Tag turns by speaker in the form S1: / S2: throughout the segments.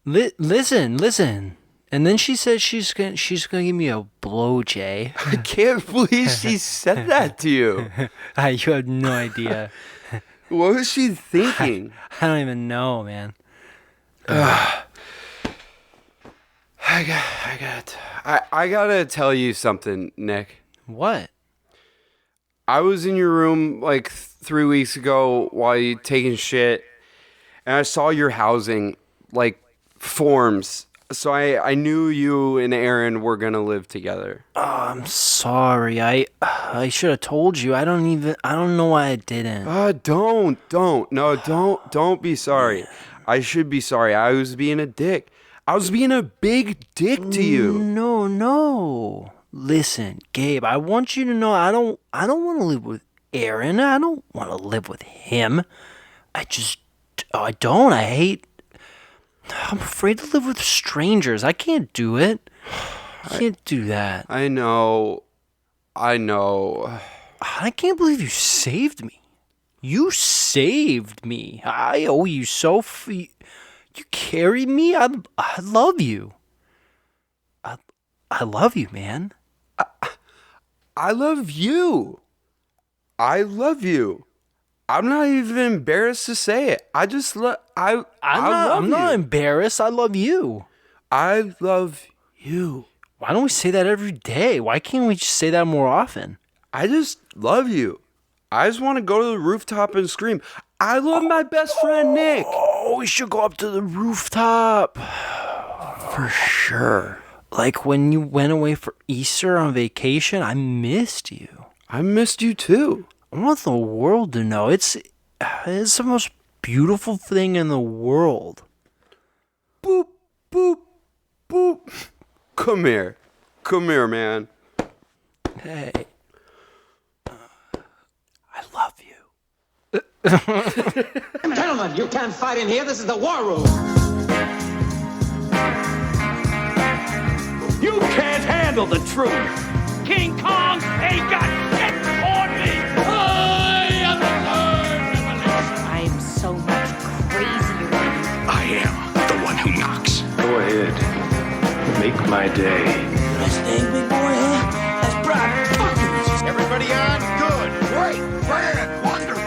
S1: Listen. And then she said she's gonna give me a blow, Jay.
S2: I can't believe she said that to you.
S1: You have no idea.
S2: What was she thinking?
S1: I don't even know, man.
S2: I gotta tell you something, Nick.
S1: What?
S2: I was in your room like 3 weeks ago while you taking shit, and I saw your housing like forms. So I knew you and Aaron were gonna live together.
S1: Oh, I'm sorry. I should have told you. I don't know why I didn't.
S2: Don't be sorry. I should be sorry. I was being a dick. I was being a big dick to you.
S1: No. Listen, Gabe, I want you to know I don't want to live with Aaron. I don't want to live with him. I'm afraid to live with strangers. I can't do it. I can't do that.
S2: I know.
S1: I can't believe you saved me. You saved me. I owe you so. You carried me. I love you. I love you, man.
S2: I love you. I love you. I'm not even embarrassed to say it. I just love. I'm
S1: not embarrassed. I love you.
S2: I love you.
S1: Why don't we say that every day? Why can't we just say that more often?
S2: I just love you. I just want to go to the rooftop and scream, I love my best friend, Nick.
S1: Oh, we should go up to the rooftop.
S2: For sure.
S1: Like when you went away for Easter on vacation, I missed you.
S2: I missed you too.
S1: I want the world to know. It's the most beautiful thing in the world.
S2: Boop, boop, boop. Come here, man.
S1: Hey. I love you.
S3: Gentlemen, you can't fight in here. This is the war room.
S4: You can't handle the truth. King Kong ain't got shit on me. I am the third revelation.
S5: I am so much crazier than you.
S6: I am the one who knocks.
S7: Go ahead. Make my day.
S3: Nice thing, big boy, huh? That's Brock.
S6: Everybody on? Good. Great. Grand. Wonderful.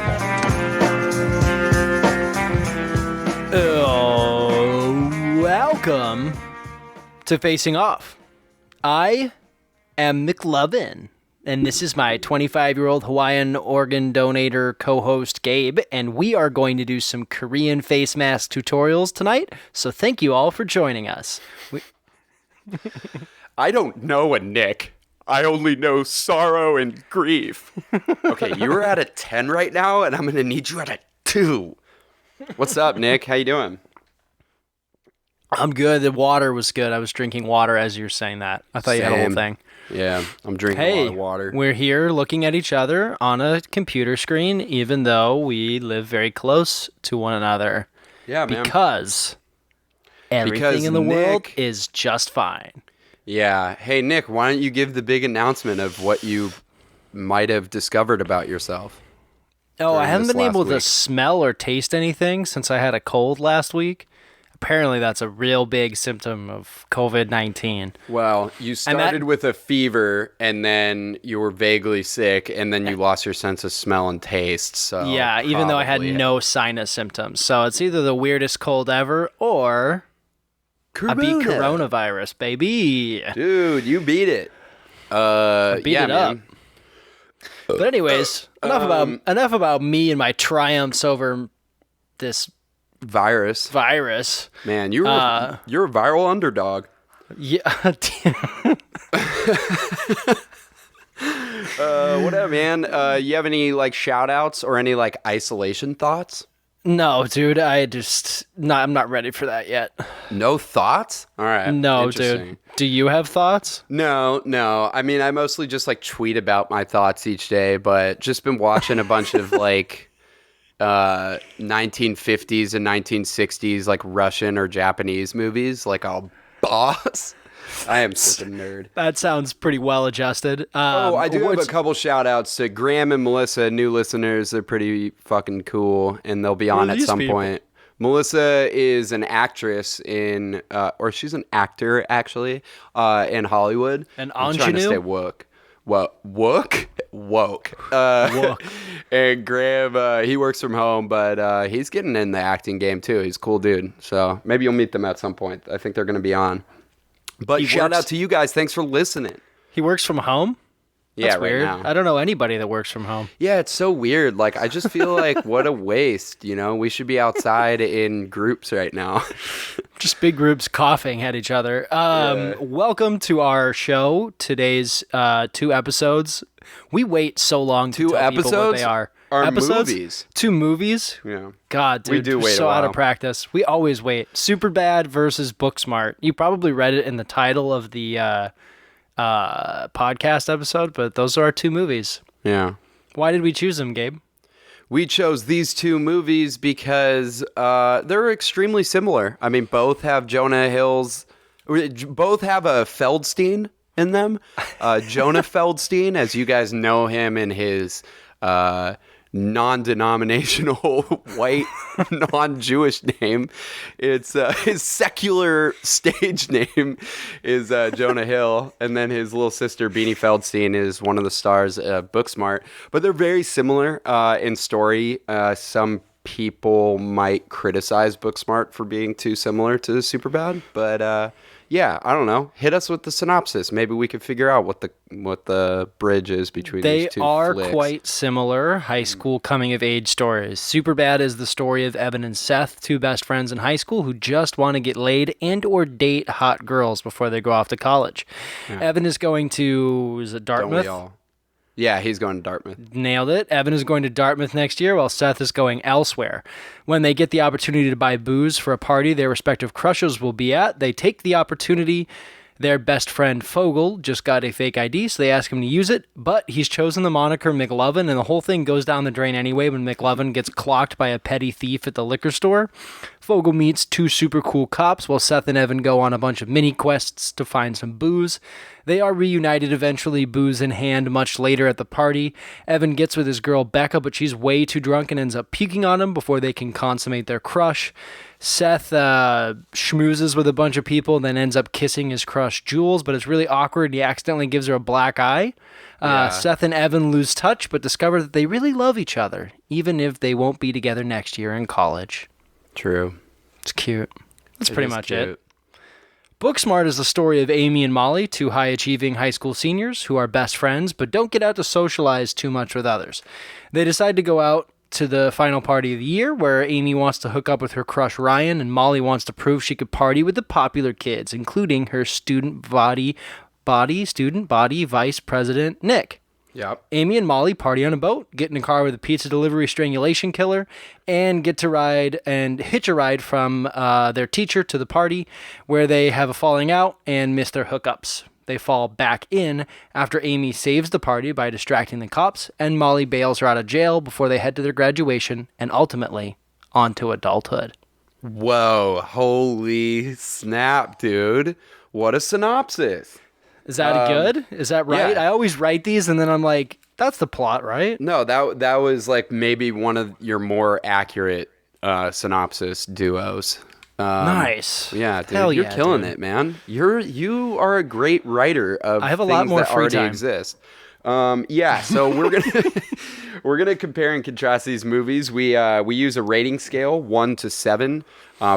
S1: Welcome to Facing Off. I am McLovin, and this is my 25-year-old Hawaiian organ donator co-host Gabe, and we are going to do some Korean face mask tutorials tonight, so thank you all for joining us.
S2: I don't know a Nick. I only know sorrow and grief. Okay, you're at a 10 right now, and I'm going to need you at a 2. What's up, Nick? How you doing?
S1: I'm good. The water was good. I was drinking water as you were saying that. I thought you had a whole thing.
S2: Yeah, I'm drinking a lot of water.
S1: We're here looking at each other on a computer screen, even though we live very close to one another.
S2: Yeah, man.
S1: Because everything in the world is just fine.
S2: Yeah. Hey, Nick, why don't you give the big announcement of what you might have discovered about yourself?
S1: Oh, I haven't been able to
S2: week.
S1: smell or taste anything since I had a cold last week. Apparently, that's a real big symptom of COVID-19.
S2: Well, you started with a fever, and then you were vaguely sick, and then you lost your sense of smell and taste. So
S1: yeah, even though I had no sinus symptoms. So it's either the weirdest cold ever, or I beat coronavirus, baby.
S2: Dude, you beat it.
S1: Beat it up. But anyways, enough about me and my triumphs over this
S2: virus. Man, you're a viral underdog.
S1: Yeah.
S2: What up, man? You have any like shout outs or any like isolation thoughts?
S1: No, dude, I'm not ready for that yet.
S2: No thoughts? All right.
S1: No, dude. Do you have thoughts?
S2: No. I mean, I mostly just like tweet about my thoughts each day, but just been watching a bunch of like 1950s and 1960s like Russian or Japanese movies like a boss. I am such a nerd.
S1: That sounds pretty well adjusted.
S2: I do have a couple shout outs to Graham and Melissa, new listeners. They're pretty fucking cool, and they'll be on at some point. Melissa is an actress or she's an actor actually, in Hollywood.
S1: An
S2: I'm trying to
S1: ingenue?
S2: stay woke. Woke. And Graham, he works from home, but he's getting in the acting game too. He's a cool dude. So maybe you'll meet them at some point. I think they're going to be on. But shout out to you guys. Thanks for listening.
S1: He works from home? That's
S2: Yeah, right
S1: weird.
S2: now.
S1: I don't know anybody that works from home.
S2: Yeah, it's so weird. Like, I just feel like what a waste, you know? We should be outside in groups right now.
S1: Just big groups coughing at each other. Welcome to our show. Today's 2 episodes. We wait so long to
S2: 2
S1: tell people what
S2: episodes
S1: they are.
S2: are
S1: Episodes?
S2: movies.
S1: 2 movies?
S2: Yeah.
S1: God, dude,
S2: We do
S1: we're
S2: wait a
S1: so out of
S2: while.
S1: practice. We always wait. Superbad versus Booksmart. You probably read it in the title of the podcast episode, but those are our 2 movies.
S2: Yeah.
S1: Why did we choose them, Gabe?
S2: We chose these 2 movies because they're extremely similar. I mean, both have Jonah Hill's, both have a Feldstein in them. Jonah Feldstein, as you guys know him in his non-denominational white non-Jewish name. It's his secular stage name is Jonah Hill, and then his little sister Beanie Feldstein is one of the stars of Booksmart. But they're very similar in story. Some people might criticize Booksmart for being too similar to Superbad, but yeah, I don't know. Hit us with the synopsis. Maybe we could figure out what the bridge is between
S1: They
S2: these 2
S1: are
S2: flicks.
S1: quite similar high school coming-of-age stories. Superbad is the story of Evan and Seth, 2 best friends in high school who just want to get laid and or date hot girls before they go off to college. Evan is going to, is it
S2: Don't
S1: Dartmouth?
S2: we all? Yeah, he's going to Dartmouth.
S1: Nailed it. Evan is going to Dartmouth next year while Seth is going elsewhere. When they get the opportunity to buy booze for a party their respective crushes will be at, they take the opportunity. Their best friend Fogel just got a fake ID, so they ask him to use it, but he's chosen the moniker McLovin, and the whole thing goes down the drain anyway when McLovin gets clocked by a petty thief at the liquor store. Fogel meets 2 super cool cops while Seth and Evan go on a bunch of mini quests to find some booze. They are reunited eventually, booze in hand, much later at the party. Evan gets with his girl Becca, but she's way too drunk and ends up puking on him before they can consummate their crush. Seth schmoozes with a bunch of people and then ends up kissing his crush Jules, but it's really awkward and he accidentally gives her a black eye. Seth and Evan lose touch, but discover that they really love each other, even if they won't be together next year in college.
S2: True.
S1: It's cute. That's pretty much
S2: cute.
S1: it. Booksmart is the story of Amy and Molly, 2 high-achieving high school seniors who are best friends but don't get out to socialize too much with others. They decide to go out to the final party of the year where Amy wants to hook up with her crush Ryan and Molly wants to prove she could party with the popular kids, including her student body vice president Nick.
S2: Yep.
S1: Amy and Molly party on a boat, get in a car with a pizza delivery strangulation killer, and get to ride and hitch a ride from their teacher to the party where they have a falling out and miss their hookups. They fall back in after Amy saves the party by distracting the cops, and Molly bails her out of jail before they head to their graduation and ultimately onto adulthood.
S2: Whoa, holy snap, dude. What a synopsis.
S1: Is that good? Is that right?
S2: yeah.
S1: I always write these and then I'm like, that's the plot, right?
S2: No, that was like maybe one of your more accurate synopsis duos.
S1: Nice.
S2: Yeah, dude,
S1: Hell
S2: you're
S1: yeah,
S2: killing
S1: dude.
S2: it, man. You are a great writer of
S1: I have a
S2: things
S1: lot more
S2: that
S1: free
S2: already
S1: time.
S2: exist. Yeah, so we're gonna compare and contrast these movies. We use a rating scale 1 to 7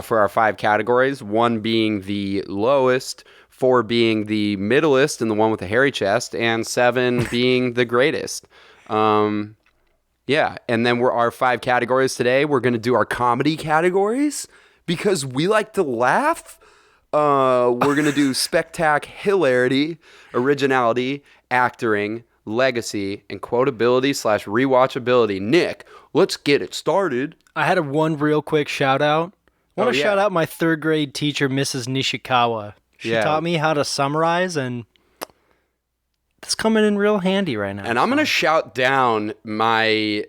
S2: for our 5 categories. 1 being the lowest, 4 being the middlest and the one with the hairy chest, and 7 being the greatest. Yeah, and then our 5 categories today. We're gonna do our comedy categories because we like to laugh. We're gonna do spectac, hilarity, originality, acting, legacy, and quotability / rewatchability. Nick, let's get it started.
S1: I had one real quick shout out. I want to
S2: yeah.
S1: shout out my 3rd grade teacher, Mrs. Nishikawa. She
S2: Yeah.
S1: taught me how to summarize, and it's coming in real handy right now.
S2: And I'm gonna shout down my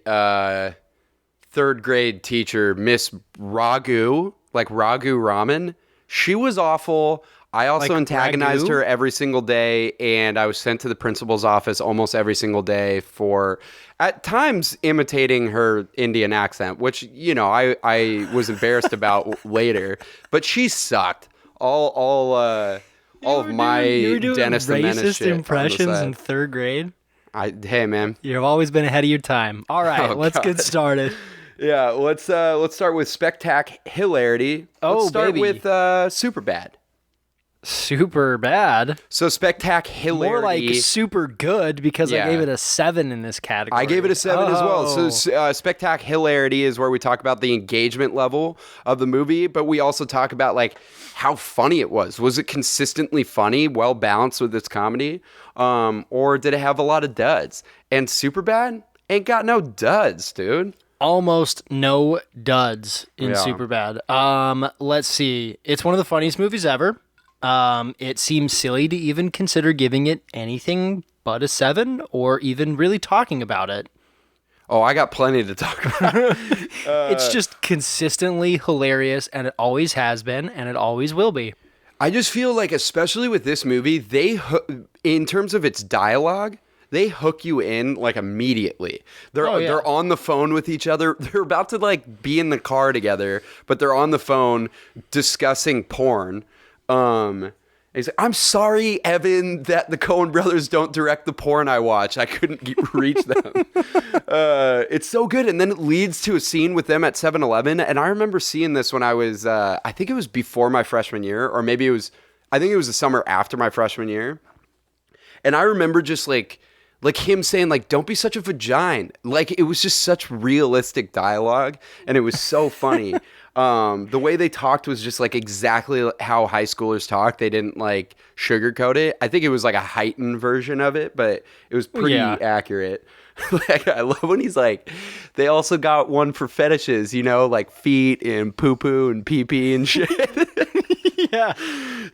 S2: 3rd grade teacher, Miss Ragu, like Ragu Ramen. She was awful. I also
S1: Like
S2: antagonized
S1: ragu?
S2: her every single day, and I was sent to the principal's office almost every single day for, at times, imitating her Indian accent, which, you know, I was embarrassed about later. But she sucked. All of my
S1: You were doing
S2: Dennis the Menace
S1: racist
S2: shit on the
S1: impressions
S2: side.
S1: in 3rd grade?
S2: Hey, man.
S1: You've always been ahead of your time. All right,
S2: Oh,
S1: let's get
S2: God.
S1: started.
S2: Yeah, let's start with hilarity.
S1: Oh,
S2: let's start
S1: baby.
S2: with Superbad.
S1: Super bad.
S2: So hilarity.
S1: More like super good because
S2: Yeah.
S1: I gave it a 7 in this category.
S2: I gave it a 7 as well.
S1: Oh.
S2: So hilarity is where we talk about the engagement level of the movie, but we also talk about like how funny it was. Was it consistently funny, well balanced with its comedy, or did it have a lot of duds? And Superbad ain't got no duds, dude.
S1: Almost no duds in
S2: Yeah.
S1: Superbad. Let's see. It's one of the funniest movies ever. It seems silly to even consider giving it anything but a 7 or even really talking about it.
S2: Oh, I got plenty to talk about.
S1: It's just consistently hilarious, and it always has been, and it always will be.
S2: I just feel like, especially with this movie, in terms of its dialogue, they hook you in like immediately. They're on the phone with each other. They're about to like be in the car together, but they're on the phone discussing porn. He's like, I'm sorry, Evan, that the Coen brothers don't direct the porn I watch. I couldn't reach them. It's so good. And then it leads to a scene with them at 7-Eleven. And I remember seeing this when I was, I think it was before my freshman year, or maybe I think it was the summer after my freshman year. And I remember just like him saying like, don't be such a vagina. Like it was just such realistic dialogue. And it was so funny. The way they talked was just like exactly how high schoolers talk. They didn't like sugarcoat it. I think it was like a heightened version of it, but it was pretty accurate. Like, I love when he's like, they also got one for fetishes, you know, like feet and poo-poo and pee-pee and shit.
S1: Yeah.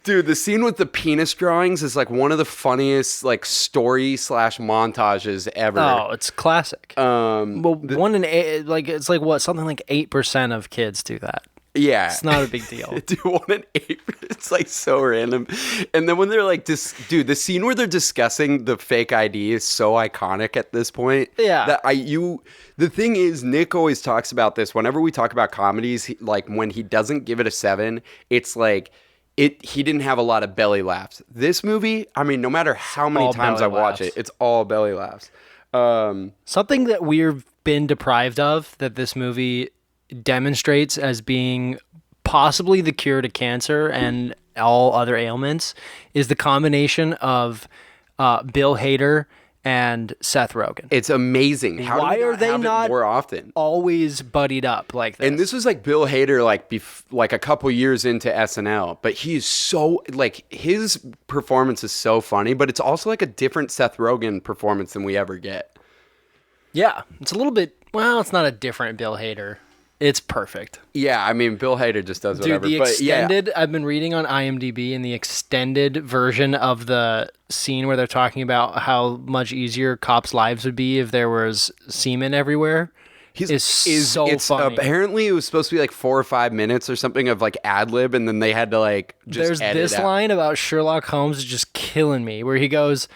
S2: Dude, the scene with the penis drawings is like one of the funniest like story/montages ever.
S1: Oh, it's classic. Well, 1 in 8, like it's like what, something like 8% of kids do that.
S2: Yeah.
S1: It's not a big deal.
S2: Dude, 1 in 8. It's like so random. And then when they're like, dude, the scene where they're discussing the fake ID is so iconic at this point.
S1: Yeah.
S2: That the thing is, Nick always talks about this. Whenever we talk about comedies, like when he doesn't give it a 7, it's like he didn't have a lot of belly laughs. This movie, I mean, no matter how many
S1: All
S2: times I
S1: belly
S2: watch
S1: laughs.
S2: it, it's all belly laughs.
S1: Something that we've been deprived of that this movie demonstrates as being possibly the cure to cancer and all other ailments is the combination of Bill Hader and Seth Rogen.
S2: It's amazing.
S1: Why are they
S2: have it
S1: not
S2: more often?
S1: Always buddied up like this?
S2: And this was like Bill Hader, like a couple years into SNL, but he's so like his performance is so funny, but it's also like a different Seth Rogen performance than we ever get.
S1: Yeah, it's a little bit. Well, it's not a different Bill Hader. It's perfect.
S2: Yeah, I mean, Bill Hader just does whatever.
S1: Dude, the
S2: but yeah.
S1: extended, I've been reading on IMDb, and the extended version of the scene where they're talking about how much easier cops' lives would be if there was semen everywhere is so funny.
S2: Apparently, it was supposed to be like 4 or 5 minutes or something of like ad lib, and then they had to like just
S1: There's
S2: edit
S1: this
S2: out.
S1: line about Sherlock Holmes is just killing me, where he goes,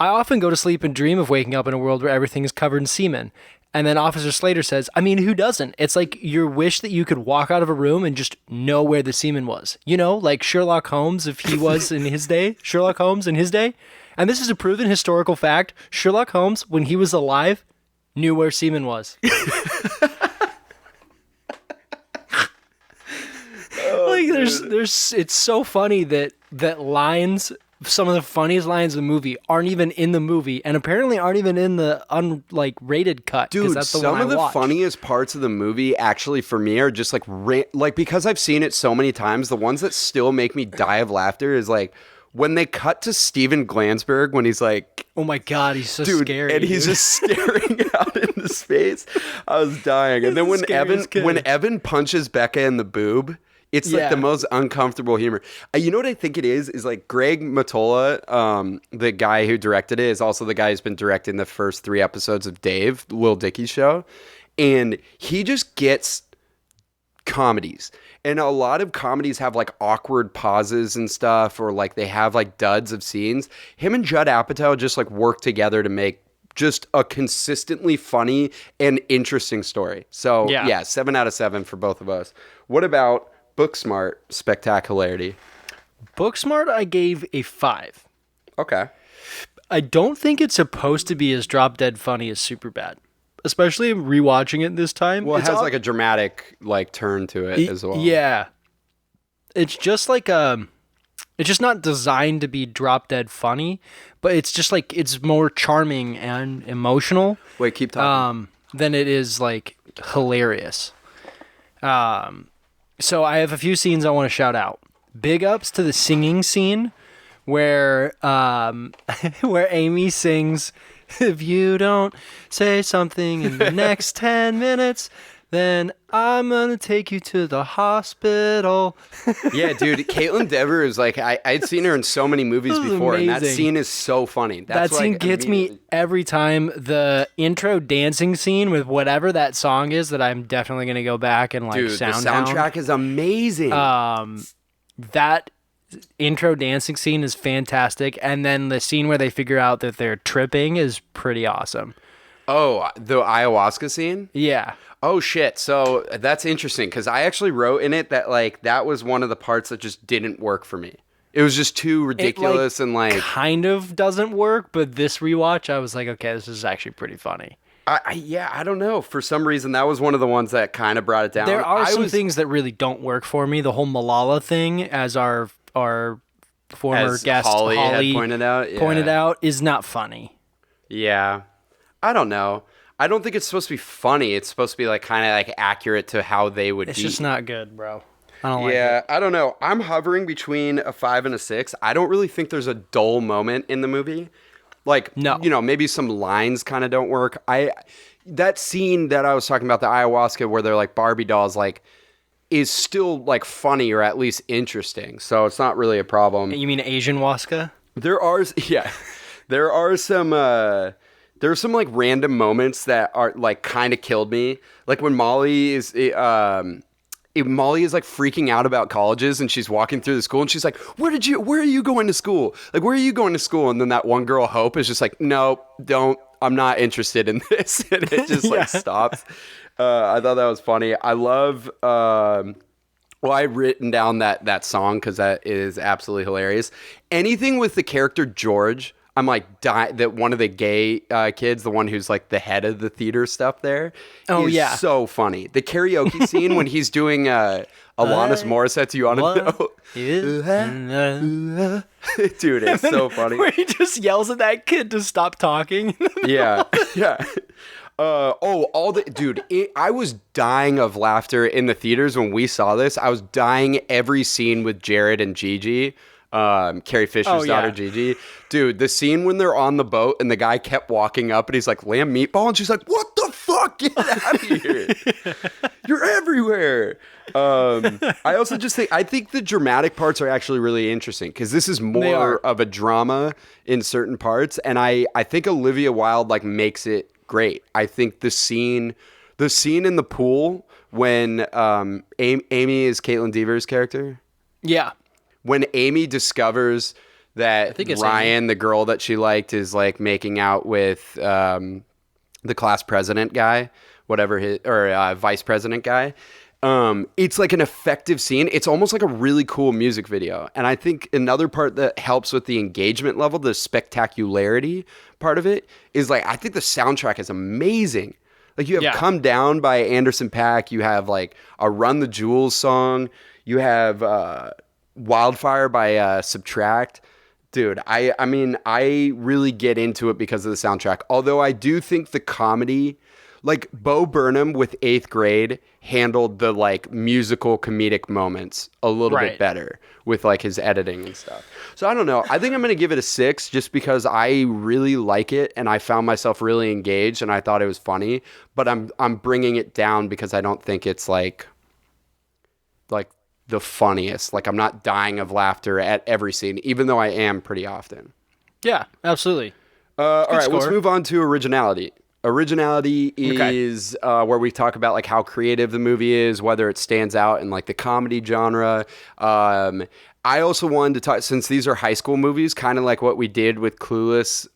S1: I often go to sleep and dream of waking up in a world where everything is covered in semen. And then Officer Slater says, I mean, who doesn't? It's like your wish that you could walk out of a room and just know where the semen was. You know, like Sherlock Holmes, if he was in his day. Sherlock Holmes in his day. And this is a proven historical fact. Sherlock Holmes, when he was alive, knew where semen was. Like there's it's so funny that lines, some of the funniest lines in the movie aren't even in the movie, and apparently aren't even in the rated cut.
S2: Dude,
S1: that's the
S2: some
S1: one I
S2: of the
S1: watched.
S2: funniest parts of the movie actually for me are just like because I've seen it so many times, the ones that still make me die of laughter is like when they cut to Steven Glansberg when he's like,
S1: Oh my god, he's so
S2: dude,
S1: scary.
S2: and he's
S1: dude.
S2: just staring out into space. I was dying. And then
S1: He's the scariest kid.
S2: when Evan punches Becca in the boob, it's like the most uncomfortable humor. You know what I think it is like Greg Mottola, the guy who directed it, is also the guy who's been directing the first 3 episodes of Dave, Lil Dicky's show. And he just gets comedies. And a lot of comedies have like awkward pauses and stuff, or like they have like duds of scenes. Him and Judd Apatow just like work together to make just a consistently funny and interesting story. So yeah, 7 out of 7 for both of us. What about Booksmart spectacularity?
S1: Booksmart, I gave a 5.
S2: Okay.
S1: I don't think it's supposed to be as drop dead funny as Superbad, especially rewatching it this time.
S2: Well, it has like a dramatic like turn to it as well.
S1: Yeah. It's just like it's just not designed to be drop dead funny, but it's just like it's more charming and emotional.
S2: Wait, keep talking.
S1: Than it is like hilarious. So I have a few scenes I want to shout out. Big ups to the singing scene where where Amy sings, "If you don't say something in the next 10 minutes, then I'm gonna take you to the hospital."
S2: Yeah, dude, Caitlin Dever is like, I'd seen her in so many movies before, and that
S1: amazing.
S2: scene is so funny.
S1: That scene gets me every time. The intro dancing scene with whatever that song is that I'm definitely gonna go back and like
S2: Dude, the
S1: soundhound.
S2: soundtrack is amazing.
S1: That intro dancing scene is fantastic, and then the scene where they figure out that they're tripping is pretty awesome.
S2: Oh, the ayahuasca scene?
S1: Yeah.
S2: Oh shit. So that's interesting because I actually wrote in it that like that was one of the parts that just didn't work for me. It was just too ridiculous and like
S1: kind of doesn't work, but this rewatch I was like, okay, this is actually pretty funny.
S2: I don't know. For some reason that was one of the ones that kind of brought it down.
S1: There are some things that really don't work for me. The whole Malala thing, as our former
S2: as
S1: guest
S2: Holly
S1: Holly
S2: had pointed
S1: out, is not funny.
S2: Yeah. I don't know. I don't think it's supposed to be funny. It's supposed to be like kind of like accurate to how they would be.
S1: It's just not good, bro. I don't like
S2: Yeah,
S1: it.
S2: I don't know. I'm hovering between a 5 and a 6. I don't really think there's a dull moment in the movie. Like,
S1: No.
S2: you know, maybe some lines kind of don't work. That scene that I was talking about, the ayahuasca, where they're like Barbie dolls, like, is still like funny or at least interesting. So it's not really a problem.
S1: You mean Asian Waska?
S2: There are some like random moments that are like kind of killed me. Like when Molly is like freaking out about colleges and she's walking through the school and she's like, where are you going to school? Like, where are you going to school? And then that one girl, Hope, is just like, no, don't, I'm not interested in this. And it just like stops. I thought that was funny. I love, well, I written down that song because that is absolutely hilarious. Anything with the character George, I'm like, that one of the gay kids, the one who's like the head of the theater stuff there.
S1: Oh,
S2: is
S1: yeah.
S2: so funny. The karaoke scene when he's doing Alanis Morissette's You Ought to Know. Dude, it's so funny.
S1: Where he just yells at that kid to stop talking.
S2: Yeah. I was dying of laughter in the theaters when we saw this. I was dying every scene with Jared and Gigi. Carrie Fisher's daughter, Gigi. Dude, the scene when they're on the boat and the guy kept walking up and he's like, lamb meatball, and she's like, what the fuck? Get out of here. You're everywhere. I also just think the dramatic parts are actually really interesting because this is more of a drama in certain parts, and I think Olivia Wilde like makes it great. I think the scene in the pool when Amy is Caitlin Dever's character.
S1: Yeah.
S2: When Amy discovers that Ryan, the girl that she liked, is like making out with the class president guy, vice president guy. It's like an effective scene. It's almost like a really cool music video. And I think another part that helps with the engagement level, the spectacularity part of it, is like, I think the soundtrack is amazing. Like you have Come Down by Anderson .Paak. You have like a Run the Jewels song. You have Wildfire by Subtract. Dude, I mean, I really get into it because of the soundtrack. Although I do think the comedy, like Bo Burnham with 8th Grade handled the like musical comedic moments a little bit better with like his editing and stuff. So I don't know. I think I'm going to give it a 6 just because I really like it and I found myself really engaged and I thought it was funny, but I'm bringing it down because I don't think it's like the funniest. Like I'm not dying of laughter at every scene, even though I am pretty often.
S1: Yeah, absolutely.
S2: All right,
S1: score.
S2: let's move on to originality. Originality is where we talk about like how creative the movie is, whether it stands out in like the comedy genre. I also wanted to talk, since these are high school movies, kind of like what we did with Clueless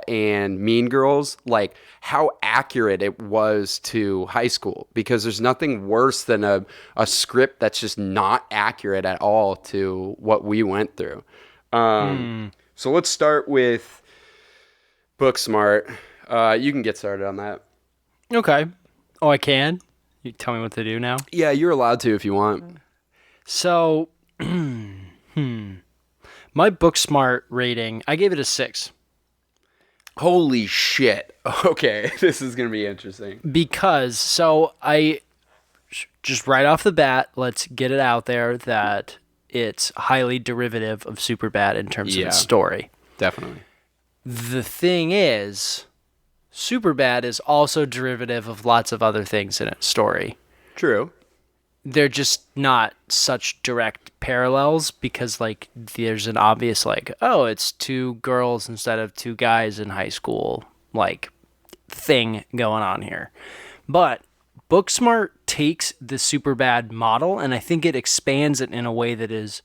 S2: and Mean Girls, like how accurate it was to high school, because there's nothing worse than a script that's just not accurate at all to what we went through. So let's start with Booksmart. You can get started on that.
S1: Okay. Oh, I can? You tell me what to do now?
S2: Yeah, you're allowed to if you want.
S1: So, my Booksmart rating, I gave it a 6.
S2: Holy shit. Okay, this is going to be interesting.
S1: Because, just right off the bat, let's get it out there that it's highly derivative of Superbad in terms of its story.
S2: Definitely.
S1: The thing is, Superbad is also derivative of lots of other things in its story.
S2: True.
S1: They're just not such direct parallels because, like, there's an obvious, like, oh, it's 2 girls instead of 2 guys in high school, like, thing going on here. But Booksmart takes the Superbad model, and I think it expands it in a way that is,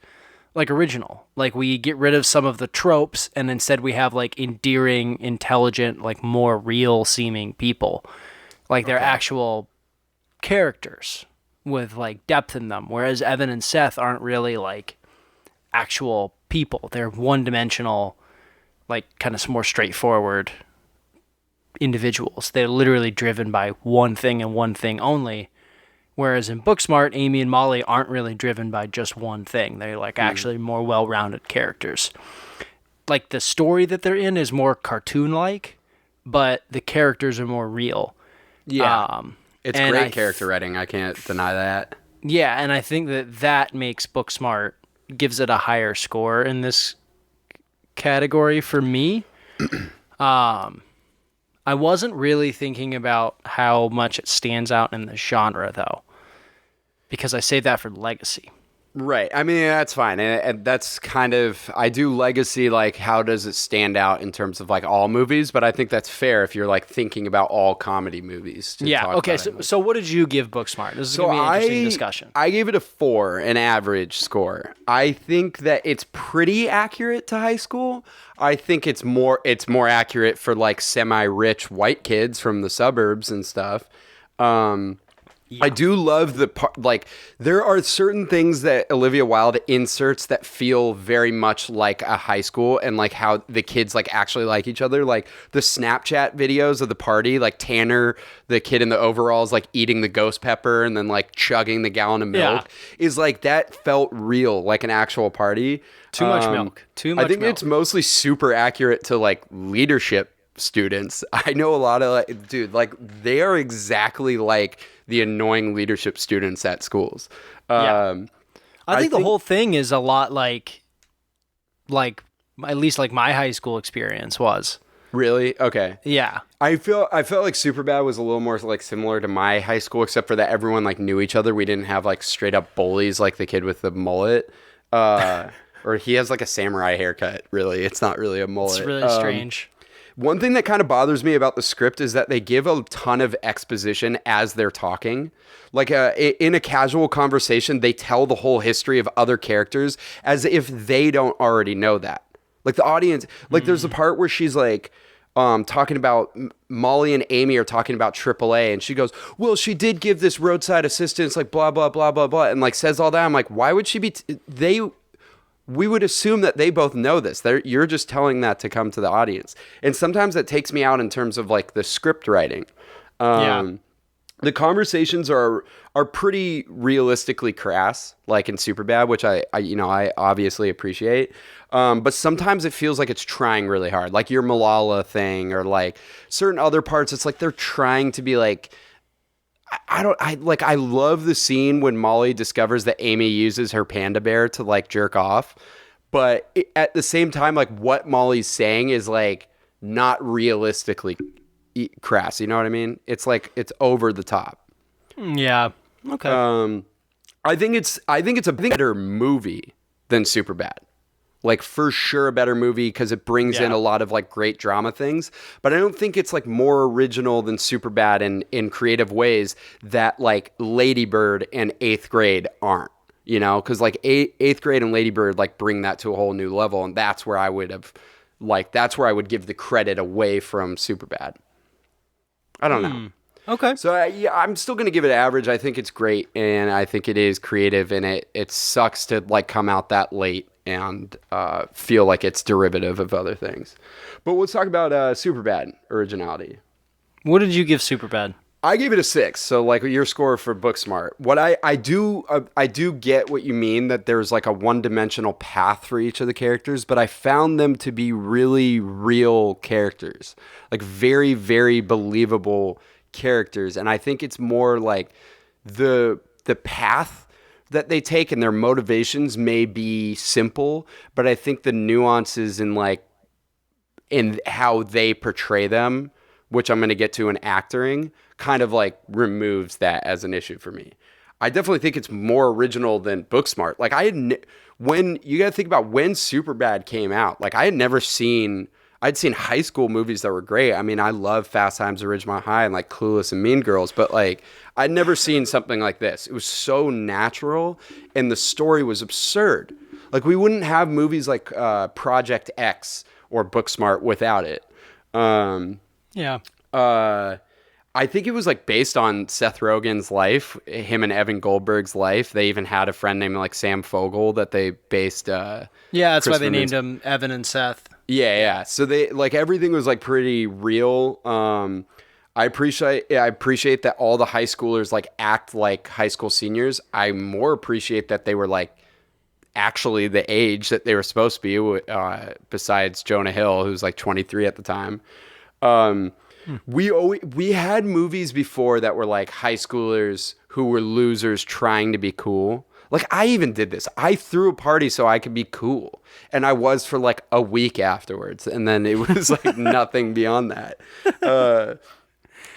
S1: like, original. Like, we get rid of some of the tropes, and instead we have, like, endearing, intelligent, like, more real-seeming people. Like, they're actual characters with, like, depth in them, whereas Evan and Seth aren't really, like, actual people. They're one-dimensional, like, kind of more straightforward individuals. They're literally driven by one thing and one thing only. Whereas in Booksmart, Amy and Molly aren't really driven by just one thing. They're like actually more well-rounded characters. Like the story that they're in is more cartoon-like, but the characters are more real.
S2: Yeah. It's great character writing. I can't deny that.
S1: Yeah, and I think that makes Booksmart, gives it a higher score in this category for me. I wasn't really thinking about how much it stands out in the genre, though, because I saved that for Legacy.
S2: Right. I mean, that's fine. And that's kind of, I do Legacy, like, how does it stand out in terms of, like, all movies? But I think that's fair if you're, like, thinking about all comedy movies.
S1: Yeah. Okay. So what did you give Booksmart? This is going to be an interesting discussion.
S2: I gave it a 4, an average score. I think that it's pretty accurate to high school. I think it's more accurate for, like, semi-rich white kids from the suburbs and stuff. Yeah. I do love the part, like, there are certain things that Olivia Wilde inserts that feel very much like a high school and like how the kids like actually like each other. Like the Snapchat videos of the party, like Tanner, the kid in the overalls, like eating the ghost pepper and then like chugging the gallon of milk is like, that felt real, like an actual party.
S1: Too much milk. Too much milk.
S2: I think it's mostly super accurate to like leadership students. I know a lot of like, dude, like they are exactly like the annoying leadership students at schools.
S1: I think the whole thing is a lot like at least like my high school experience was.
S2: Really? Okay.
S1: Yeah.
S2: I felt like Superbad was a little more like similar to my high school, except for that everyone like knew each other. We didn't have like straight up bullies like the kid with the mullet. Or he has like a samurai haircut. Really, it's not really a mullet.
S1: It's really strange.
S2: One thing that kind of bothers me about the script is that they give a ton of exposition as they're talking. Like in a casual conversation, they tell the whole history of other characters as if they don't already know that. Like the audience, like there's a part where she's like talking about Molly and Amy are talking about AAA, and she goes, well, she did give this roadside assistance, like blah, blah, blah, blah, blah, and like says all that. I'm like, why would she be, we would assume that they both know this. You're just telling that to come to the audience. And sometimes that takes me out in terms of like the script writing. The conversations are pretty realistically crass, like in Superbad, which I obviously appreciate. But sometimes it feels like it's trying really hard, like your Malala thing or like certain other parts. It's like they're trying to be like, I love the scene when Molly discovers that Amy uses her panda bear to like jerk off, but at the same time, like what Molly's saying is like not realistically crass. You know what I mean? It's like, it's over the top.
S1: Yeah. Okay.
S2: I think it's a better movie than Superbad. Like, for sure a better movie because it brings in a lot of, like, great drama things. But I don't think it's, like, more original than Superbad in creative ways that, like, Lady Bird and 8th Grade aren't. You know? Because, like, 8th Grade and Lady Bird, like, bring that to a whole new level. And that's where I would have, like, that's where I would give the credit away from Superbad. I don't know.
S1: Okay.
S2: So, I'm still going to give it average. I think it's great, and I think it is creative, and it sucks to, like, come out that late and feel like it's derivative of other things. But let's talk about Superbad originality.
S1: What did you give Superbad?
S2: I gave it a 6. So, like, your score for Booksmart. What I do get what you mean, that there's, like, a one-dimensional path for each of the characters, but I found them to be really real characters, like, very, very believable characters. And I think it's more like the path that they take and their motivations may be simple, but I think the nuances in, like, in how they portray them, which I'm going to get to in acting, kind of, like, removes that as an issue for me. I definitely think it's more original than Booksmart. Like, when you got to think about when Superbad came out, like, I'd seen high school movies that were great. I mean, I love Fast Times at Ridgemont High and, like, Clueless and Mean Girls, but, like, I'd never seen something like this. It was so natural, and the story was absurd. Like, we wouldn't have movies like Project X or Booksmart without it. I think it was, like, based on Seth Rogen's life, him and Evan Goldberg's life. They even had a friend named, like, Sam Fogel that they based.
S1: That's
S2: Chris
S1: why they
S2: Verman's-
S1: named him Evan and Seth.
S2: Yeah. So they, like, everything was, like, pretty real. I appreciate that all the high schoolers, like, act like high school seniors. I more appreciate that they were, like, actually the age that they were supposed to be. Besides Jonah Hill, who's, like, 23 at the time. We had movies before that were, like, high schoolers who were losers trying to be cool. Like, I even did this. I threw a party so I could be cool. And I was for, like, a week afterwards. And then it was, like, nothing beyond that.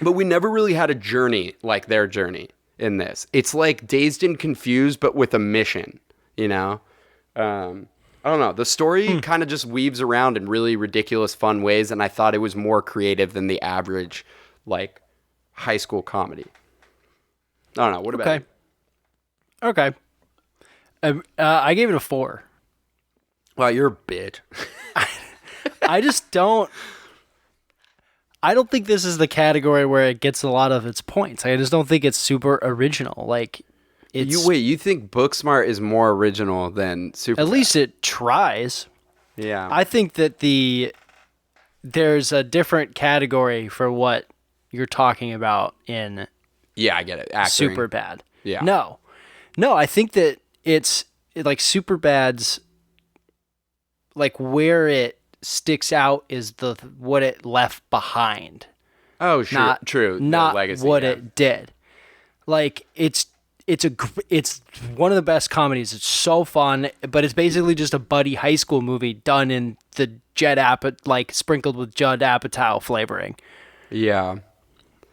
S2: But we never really had a journey like their journey in this. It's like Dazed and Confused, but with a mission, you know? I don't know. The story kind of just weaves around in really ridiculous, fun ways. And I thought it was more creative than the average, like, high school comedy. I don't know. What about you?
S1: Okay. I gave it a 4.
S2: Wow, you're a bitch.
S1: I just don't. I don't think this is the category where it gets a lot of its points. I just don't think it's super original. Like, it's
S2: You think Booksmart is more original than Superbad?
S1: at least it tries.
S2: Yeah.
S1: I think that there's a different category for what you're talking about in
S2: Yeah, I get it. Acting.
S1: Superbad.
S2: Yeah.
S1: No, I think that it's like Superbad's, like, where it sticks out is what it left behind.
S2: Oh, sure. True. The
S1: Not
S2: legacy,
S1: what
S2: yeah.
S1: it did. Like, it's one of the best comedies. It's so fun, but it's basically just a buddy high school movie done in the sprinkled with Judd Apatow flavoring.
S2: Yeah.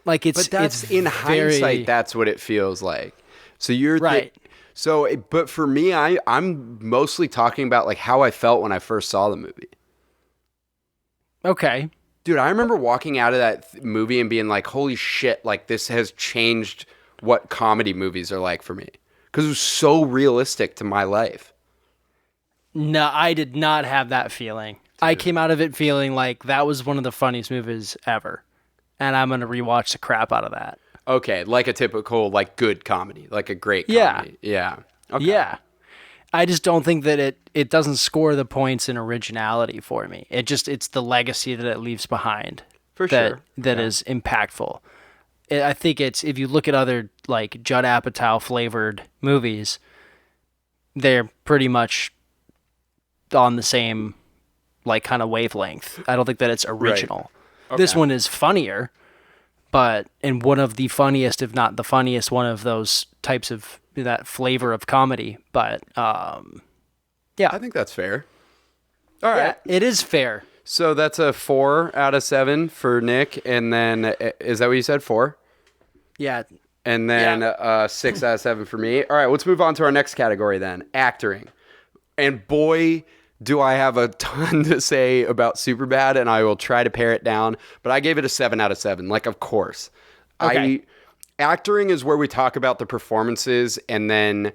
S1: Like, it's
S2: But that's
S1: it's
S2: in
S1: very,
S2: hindsight, that's what it feels like. So you're
S1: right.
S2: But for me, I'm mostly talking about, like, how I felt when I first saw the movie.
S1: Okay.
S2: Dude, I remember walking out of that movie and being like, holy shit, like, this has changed what comedy movies are like for me. Because it was so realistic to my life.
S1: No, I did not have that feeling. I came out of it feeling like that was one of the funniest movies ever. And I'm going to rewatch the crap out of that.
S2: Okay, like a typical, like, good comedy. Like a great comedy. Yeah. Okay.
S1: Yeah. I just don't think that it doesn't score the points in originality for me. It's the legacy that it leaves behind.
S2: For sure.
S1: That is impactful. I think if you look at other, like, Judd Apatow flavored movies, they're pretty much on the same, like, kind of wavelength. I don't think that it's original.
S2: Right.
S1: This
S2: Okay.
S1: one is funnier, and one of the funniest, if not the funniest, one of those types of that flavor of comedy. But yeah,
S2: I think that's fair. All right.
S1: yeah, it is fair.
S2: So that's a 4 out of 7 for Nick. And then, is that what you said? 4?
S1: Yeah,
S2: And then 6 out of 7 for me. All right, let's move on to our next category then. Acting. And boy, do I have a ton to say about Superbad, and I will try to pare it down. But I gave it a 7 out of 7. Like, of course.
S1: Okay.
S2: Acting is where we talk about the performances and then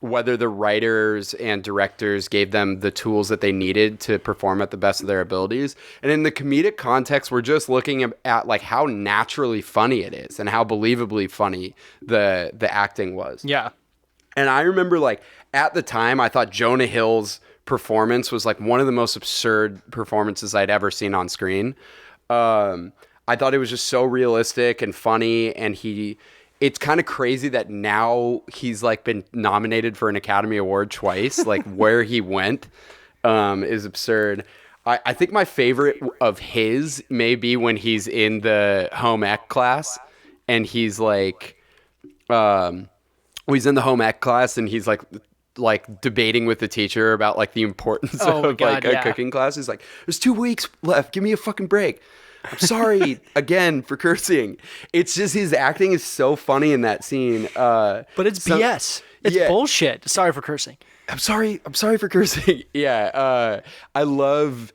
S2: whether the writers and directors gave them the tools that they needed to perform at the best of their abilities. And in the comedic context, we're just looking at like how naturally funny it is and how believably funny the acting was.
S1: Yeah.
S2: And I remember, like, at the time, I thought Jonah Hill's performance was like one of the most absurd performances I'd ever seen on screen. I thought it was just so realistic and funny, and it's kind of crazy that now he's like been nominated for an Academy Award twice. Like, where he went is absurd. I think my favorite of his may be when he's in the home ec class, and he's like, he's in the home ec class, and he's like debating with the teacher about like the importance of a cooking class. He's like, "There's 2 weeks left. Give me a fucking break. I'm sorry again for cursing." It's just his acting is so funny in that scene.
S1: But it's BS. It's bullshit. Sorry for cursing.
S2: I'm sorry for cursing. Yeah. I love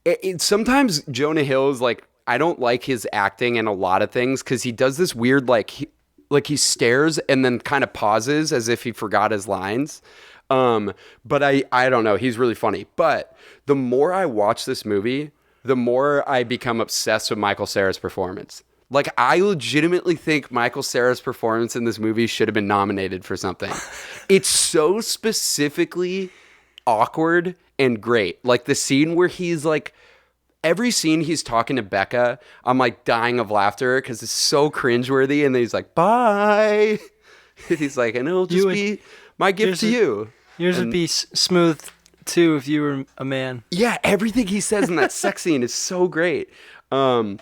S2: it. Sometimes Jonah Hill's like, I don't like his acting in a lot of things because he does this weird like he stares and then kind of pauses as if he forgot his lines. But I don't know. He's really funny. But the more I watch this movie, the more I become obsessed with Michael Cera's performance. Like, I legitimately think Michael Cera's performance in this movie should have been nominated for something. It's so specifically awkward and great. Like, the scene where he's like, every scene he's talking to Becca, I'm like dying of laughter because it's so cringeworthy. And then he's like, bye. And he's like, and it'll just be my gift to you.
S1: Yours would be smooth too if you were a man.
S2: Yeah, everything he says in that sex scene is so great. I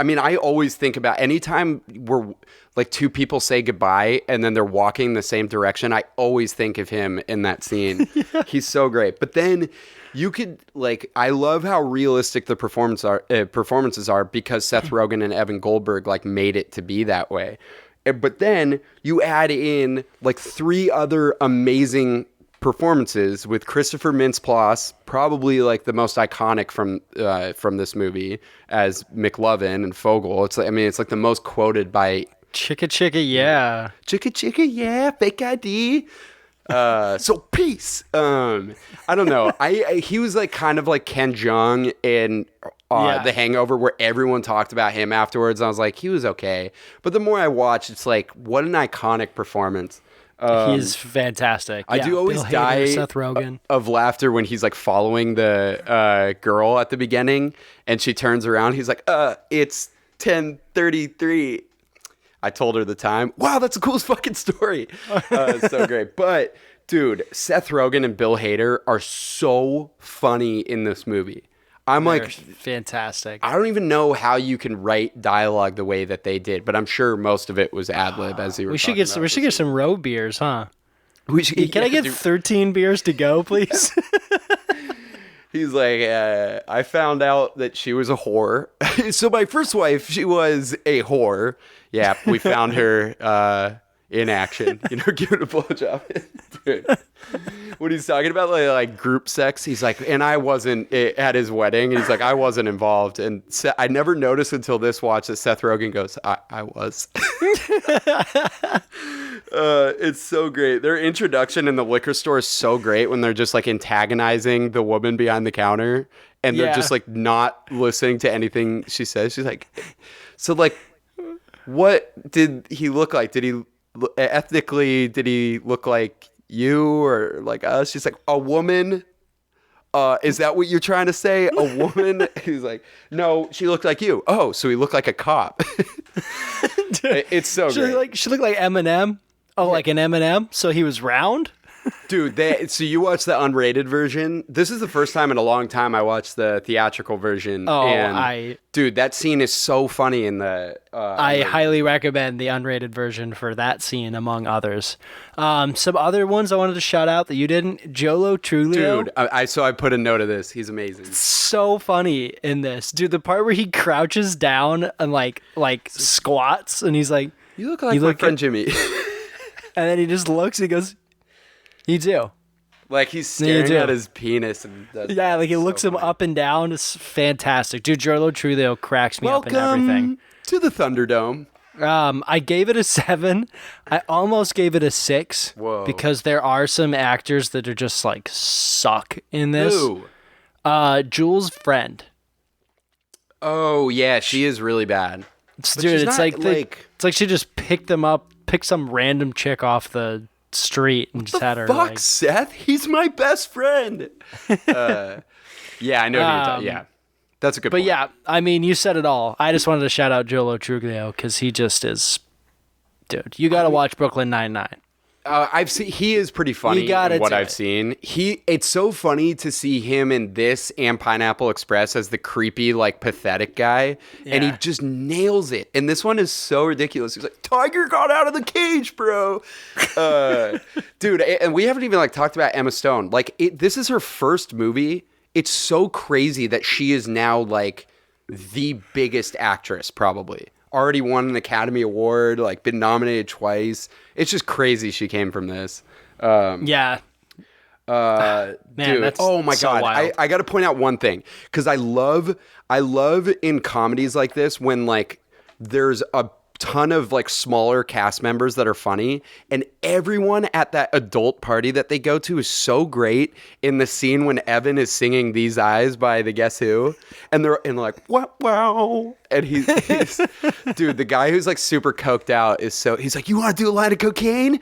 S2: mean, I always think about anytime we're like two people say goodbye and then they're walking the same direction. I always think of him in that scene. Yeah. He's so great. But then you could like, I love how realistic the performances are because Seth Rogen and Evan Goldberg like made it to be that way. But then you add in like 3 other amazing performances with Christopher Mintz-Plasse, probably like the most iconic from this movie as McLovin and Fogel. It's like, I mean, it's like the most quoted by
S1: Chicka Chicka, yeah.
S2: Chicka Chicka, yeah, fake ID. So peace. I don't know. He was like kind of like Ken Jeong in The Hangover, where everyone talked about him afterwards. I was like, he was okay. But the more I watch, it's like, what an iconic performance.
S1: He's fantastic.
S2: I do always die
S1: Seth Rogen.
S2: Of laughter when he's like following the girl at the beginning and she turns around. He's like, it's 10:33. I told her the time. Wow, that's the coolest fucking story. It's so great. But dude, Seth Rogen and Bill Hader are so funny in this movie. They're like
S1: fantastic.
S2: I don't even know how you can write dialogue the way that they did, but I'm sure most of it was ad lib as you were.
S1: We should get some road beers, huh? Can I get 13 beers to go, please?
S2: He's like, I found out that she was a whore. So my first wife, she was a whore. Yeah, we found her in action, giving a blowjob. Dude. When he's talking about like group sex, he's like, and I wasn't at his wedding. And he's like, I wasn't involved. And I never noticed until this watch that Seth Rogen goes, I was. It's so great. Their introduction in the liquor store is so great when they're just like antagonizing the woman behind the counter. And they're just like not listening to anything she says. She's like, so like, what did he look like? Did he ethnically, did he look like you or like us? She's like, a woman. Is that what you're trying to say? A woman? He's like, no, she looked like you. Oh, so he looked like a cop. It's so great.
S1: She looked like Eminem. Oh, like an Eminem? So he was round?
S2: Dude, so you watched the unrated version. This is the first time in a long time I watched the theatrical version. Dude, that scene is so funny in the...
S1: I highly recommend the unrated version for that scene, among others. Some other ones I wanted to shout out that you didn't. Jolo Truglio.
S2: Dude, I put a note of this. He's amazing.
S1: So funny in this. Dude, the part where he crouches down and like squats and he's like...
S2: You look like my friend Jimmy.
S1: And then he just looks and he goes... You do.
S2: Like he's staring at his penis. And
S1: yeah, like he looks him up and down. It's fantastic. Dude, Jolo Trulio cracks me up in everything.
S2: To the Thunderdome.
S1: I gave it a 7. I almost gave it a 6.
S2: Whoa.
S1: Because there are some actors that are just like suck in this.
S2: Who?
S1: Jules' friend.
S2: Oh yeah, she is really bad.
S1: Dude, it's like she just picked some random chick off the street and just had her.
S2: Fuck,
S1: like,
S2: Seth, he's my best friend. Yeah, I know. Who you're talking. Yeah, that's a good.
S1: But
S2: point.
S1: yeah, I mean, you said it all. I just wanted to shout out Jolo Truglio because he just is. Dude, you got to watch Brooklyn Nine-Nine.
S2: I've seen. He is pretty funny.
S1: You gotta
S2: in what
S1: do
S2: I've
S1: it.
S2: seen. It's so funny to see him in this and Pineapple Express as the creepy, like pathetic guy, and he
S1: Yeah.
S2: just nails it. And this one is so ridiculous. He's like, "Tiger got out of the cage, bro." Dude, and we haven't even like talked about Emma Stone. Like, this is her first movie. It's so crazy that she is now like the biggest actress, probably. Already won an Academy Award, like been nominated twice. It's just crazy she came from this.
S1: Yeah. Man,
S2: Dude,
S1: that's
S2: oh my
S1: so
S2: God.
S1: wild.
S2: I got to point out one thing because I love in comedies like this when like there's a ton of like smaller cast members that are funny and everyone at that adult party that they go to is so great in the scene when Evan is singing These Eyes by the Guess Who and they're like wow and he's dude, the guy who's like super coked out he's like, you want to do a line of cocaine?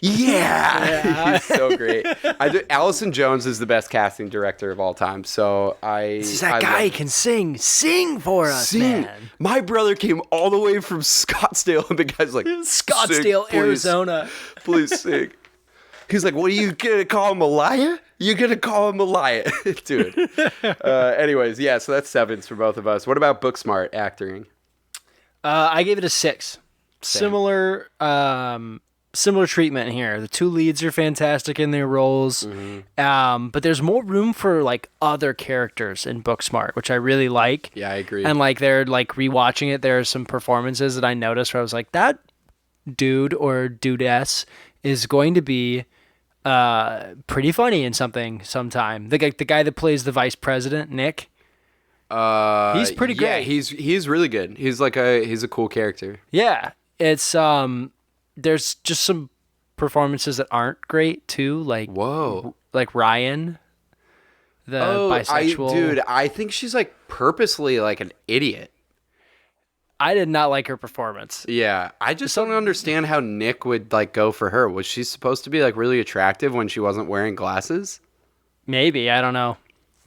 S2: Yeah. He's so great. Allison Jones is the best casting director of all time, so
S1: that guy can sing for us, man.
S2: My brother came all the way from Scottsdale, and the guy's like,
S1: Scottsdale,
S2: "Sing,
S1: Arizona.
S2: Please sing." He's like, "What are you gonna call him a liar? You're gonna call him a liar, dude." Anyways, yeah. So that's 7s for both of us. What about Booksmart acting?
S1: I gave it a 6. Similar treatment here. The 2 leads are fantastic in their roles, but there's more room for like other characters in Booksmart, which I really like.
S2: Yeah, I agree.
S1: And like they're like rewatching it, there are some performances that I noticed where I was like, that dude or dudess is going to be pretty funny in something sometime. The guy that plays the vice president, Nick. He's pretty great.
S2: Yeah, he's really good. He's a cool character.
S1: Yeah, it's there's just some performances that aren't great too, like like Ryan, the bisexual.
S2: I think she's like purposely like an idiot.
S1: I did not like her performance.
S2: Yeah, I just don't understand how Nick would like go for her. Was she supposed to be like really attractive when she wasn't wearing glasses?
S1: Maybe, I don't know.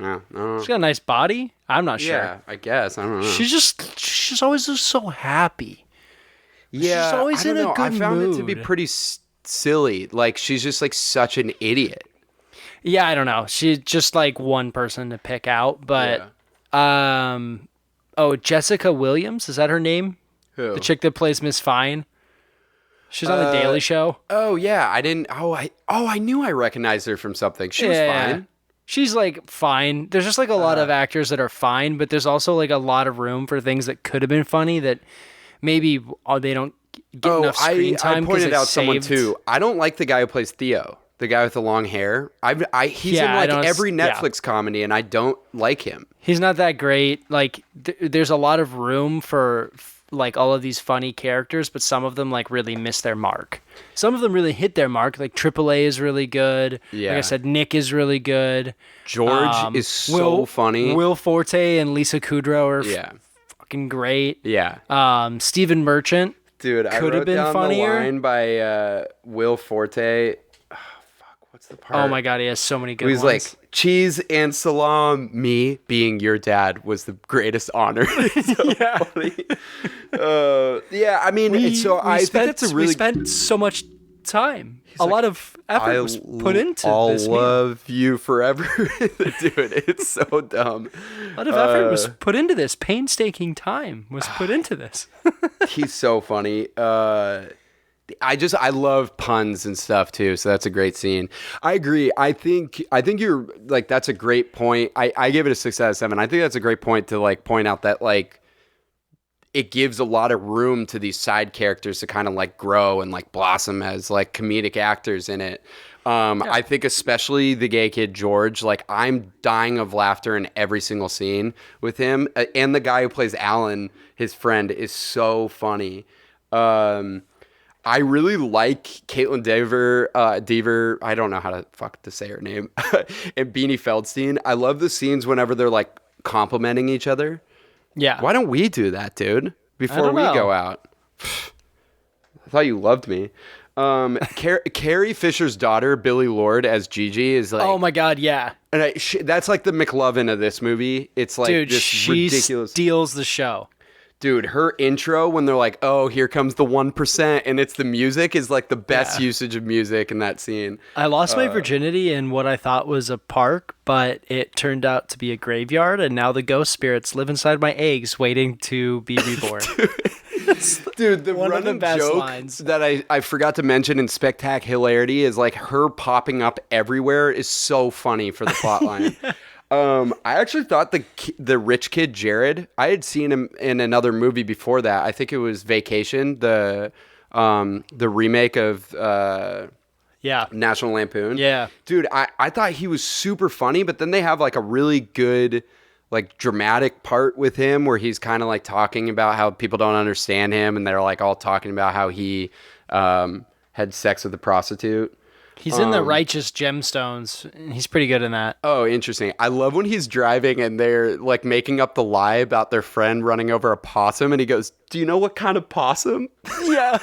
S2: Yeah, I don't know.
S1: She's got a nice body. I'm not sure.
S2: Yeah, I guess. I don't know.
S1: She's always just so happy.
S2: Yeah,
S1: she's always
S2: I don't
S1: in a
S2: know.
S1: good
S2: I found
S1: mood.
S2: it to be pretty silly. Like she's just like such an idiot.
S1: Yeah, I don't know. She's just like one person to pick out, but Jessica Williams, is that her name?
S2: Who?
S1: The chick that plays Miss Fine. She's on the Daily Show.
S2: Oh yeah, I didn't. I knew I recognized her from something. She was fine.
S1: She's like fine. There's just like a lot of actors that are fine, but there's also like a lot of room for things that could have been funny that maybe they don't get enough screen time.
S2: I pointed out someone
S1: saved.
S2: too. I don't like the guy who plays Theo, the guy with the long hair. He's in like every Netflix comedy, and I don't like him.
S1: He's not that great. Like there's a lot of room for like all of these funny characters, but some of them like really miss their mark. Some of them really hit their mark. Like AAA is really good.
S2: Yeah.
S1: Like I said, Nick is really good.
S2: George is so funny.
S1: Will Forte and Lisa Kudrow are fucking great.
S2: Yeah.
S1: Stephen Merchant.
S2: Dude, I
S1: could have
S2: wrote
S1: been
S2: down
S1: funnier.
S2: the line by Will Forte. Oh, fuck, what's the part?
S1: Oh my god, he has so many good
S2: He's
S1: ones.
S2: like, cheese and salam, me being your dad was the greatest honor. It's so funny. I mean, I think that's a really...
S1: We spent so much time. A lot of effort was put into this.
S2: I'll love you forever. Dude, it's so dumb.
S1: A lot of effort was put into this. Painstaking time was put into this.
S2: He's so funny. I love puns and stuff too, so that's a great scene. I agree. I think you're like, that's a great point. I gave it a 6 out of 7. I think that's a great point to like point out that like it gives a lot of room to these side characters to kind of like grow and like blossom as like comedic actors in it. I think especially the gay kid George, like I'm dying of laughter in every single scene with him, and the guy who plays Alan, his friend, is so funny. I really like Caitlin Dever. I don't know how to say her name, and Beanie Feldstein. I love the scenes whenever they're like complimenting each other.
S1: Yeah.
S2: Why don't we do that, dude? Before we
S1: know.
S2: go out. I thought you loved me. Carrie Fisher's daughter, Billie Lourd, as Gigi is like.
S1: Oh my God, yeah.
S2: And that's like the McLovin of this movie. It's like
S1: Dude,
S2: this
S1: she
S2: ridiculous.
S1: steals the show.
S2: Dude, her intro when they're like, "Oh, here comes the 1%," and it's the music is like the best
S1: Yeah.
S2: usage of music in that scene.
S1: I lost my virginity in what I thought was a park, but it turned out to be a graveyard, and now the ghost spirits live inside my eggs waiting to be reborn.
S2: Dude, the
S1: One of the
S2: running
S1: best
S2: joke
S1: lines.
S2: that I forgot to mention in Spectacularity is like her popping up everywhere is so funny for the plot line. I actually thought the rich kid Jared, I had seen him in another movie before that. I think it was Vacation, the remake of
S1: Yeah.
S2: National Lampoon.
S1: Yeah.
S2: Dude, I thought he was super funny, but then they have like a really good like dramatic part with him where he's kind of like talking about how people don't understand him, and they're like all talking about how he had sex with a prostitute.
S1: He's in the Righteous Gemstones, and he's pretty good in that.
S2: Oh, interesting. I love when he's driving and they're like making up the lie about their friend running over a possum, and he goes, "Do you know what kind of possum?"
S1: Yeah.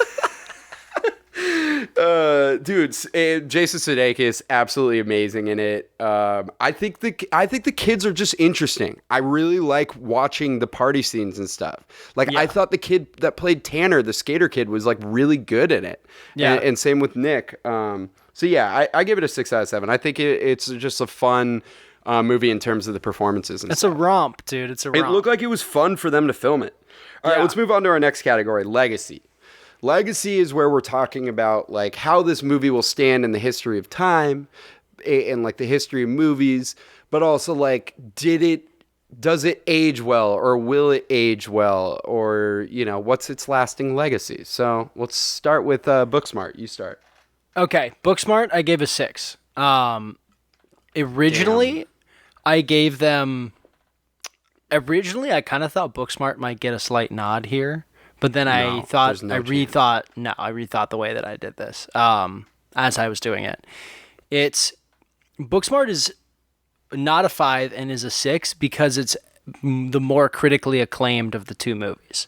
S2: Dude, Jason Sudeikis absolutely amazing in it. I think the kids are just interesting. I really like watching the party scenes and stuff. Like I thought the kid that played Tanner, the skater kid, was like really good in it.
S1: Yeah,
S2: and same with Nick. So yeah, I give it a 6 out of 7. I think it's just a fun movie in terms of the performances. And
S1: It's
S2: stuff.
S1: a romp, dude. It's a romp.
S2: It looked like it was fun for them to film it. All right, let's move on to our next category, legacy. Legacy is where we're talking about like how this movie will stand in the history of time and like the history of movies, but also like does it age well, or will it age well, or what's its lasting legacy? So let's start with Booksmart. You start.
S1: Okay, Booksmart, I gave a 6. Originally, I gave them. Originally, I kind of thought Booksmart might get a slight nod here, but then I rethought the way that I did this as I was doing it. Booksmart is not a 5 and is a 6 because it's the more critically acclaimed of the two movies.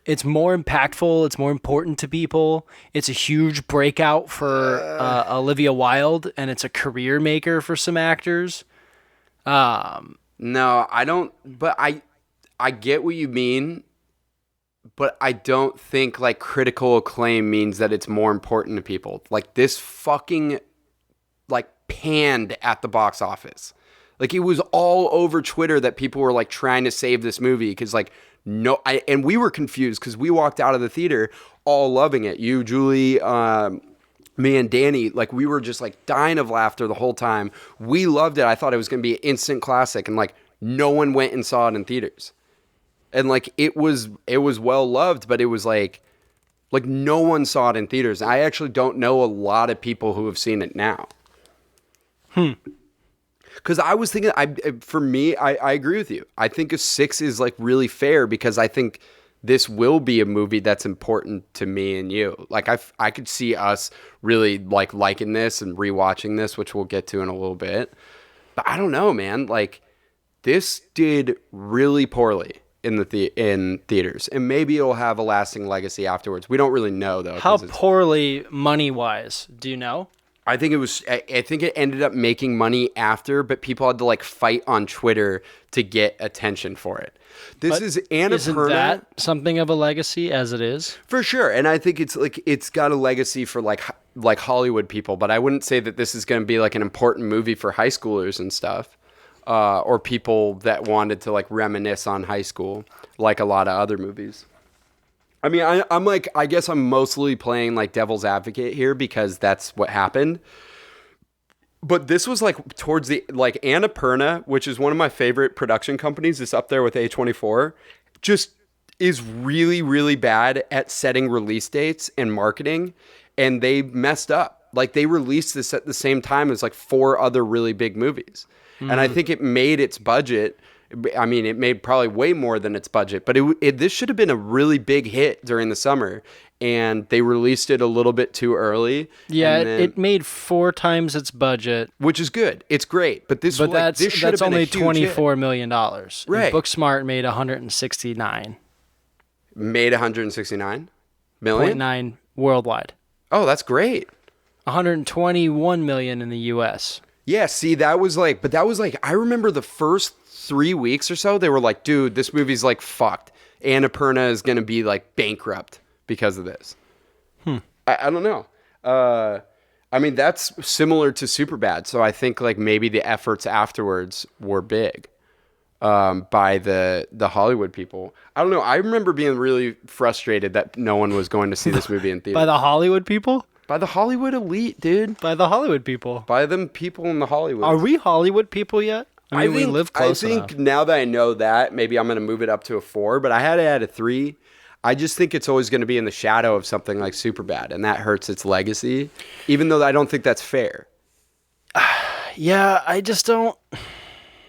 S1: It's more impactful. It's more important to people. It's a huge breakout for Olivia Wilde, and it's a career maker for some actors.
S2: No, I don't. But I get what you mean. But I don't think like critical acclaim means that it's more important to people. Like this fucking like panned at the box office. Like it was all over Twitter that people were like trying to save this movie because like. No, and we were confused because we walked out of the theater all loving it. You, Julie, me, and Danny, like we were just like dying of laughter the whole time. We loved it. I thought it was going to be an instant classic, and like no one went and saw it in theaters. And like it was well loved, but it was like no one saw it in theaters. I actually don't know a lot of people who have seen it now. Because I was thinking, for me, I agree with you. I think a 6 is like really fair because I think this will be a movie that's important to me and you. Like I could see us really like liking this and rewatching this, which we'll get to in a little bit. But I don't know, man. Like this did really poorly in theaters, and maybe it'll have a lasting legacy afterwards. We don't really know though.
S1: How poorly money-wise? Do you know?
S2: I think it ended up making money after, but people had to like fight on Twitter to get attention for it. Is Annapurna.
S1: Isn't that something of a legacy as it is?
S2: For sure. And I think it's got a legacy for like Hollywood people, but I wouldn't say that this is going to be like an important movie for high schoolers and stuff. Or people that wanted to like reminisce on high school, like a lot of other movies. I mean, I'm like, I guess I'm mostly playing like devil's advocate here because that's what happened. But this was like towards the, like Annapurna, which is one of my favorite production companies. It's up there with A24. Just is really, really bad at setting release dates and marketing, and they messed up. Like, they released this at the same time as like 4 other really big movies. And I think it made its budget. I mean, it made probably way more than its budget, but this should have been a really big hit during the summer, and they released it a little bit too early.
S1: Yeah,
S2: and then,
S1: it made 4 times its budget.
S2: which is good. It's great, but this should
S1: That's
S2: have been
S1: only
S2: a huge hit.
S1: $24 million.
S2: Right.
S1: And Booksmart made 169.9
S2: Made 169 million.
S1: worldwide.
S2: Oh, that's great.
S1: 121 million in the US.
S2: Yeah, see, that was like, I remember the first 3 weeks or so, they were like, dude, this movie's like fucked. Annapurna is going to be like bankrupt because of this. I don't know. I mean, that's similar to Superbad. So I think like maybe the efforts afterwards were big by the Hollywood people. I don't know. I remember being really frustrated that no one was going to see this movie in theater.
S1: By the Hollywood people?
S2: By the Hollywood elite, dude.
S1: By the Hollywood people.
S2: By them people in the Hollywood.
S1: Are we Hollywood people yet? I mean, we live close enough.
S2: I think now that I know that, maybe I'm going to move it up to a 4, but I had it at a 3. I just think it's always going to be in the shadow of something like Superbad, and that hurts its legacy, even though I don't think that's fair.
S1: Yeah, I just don't.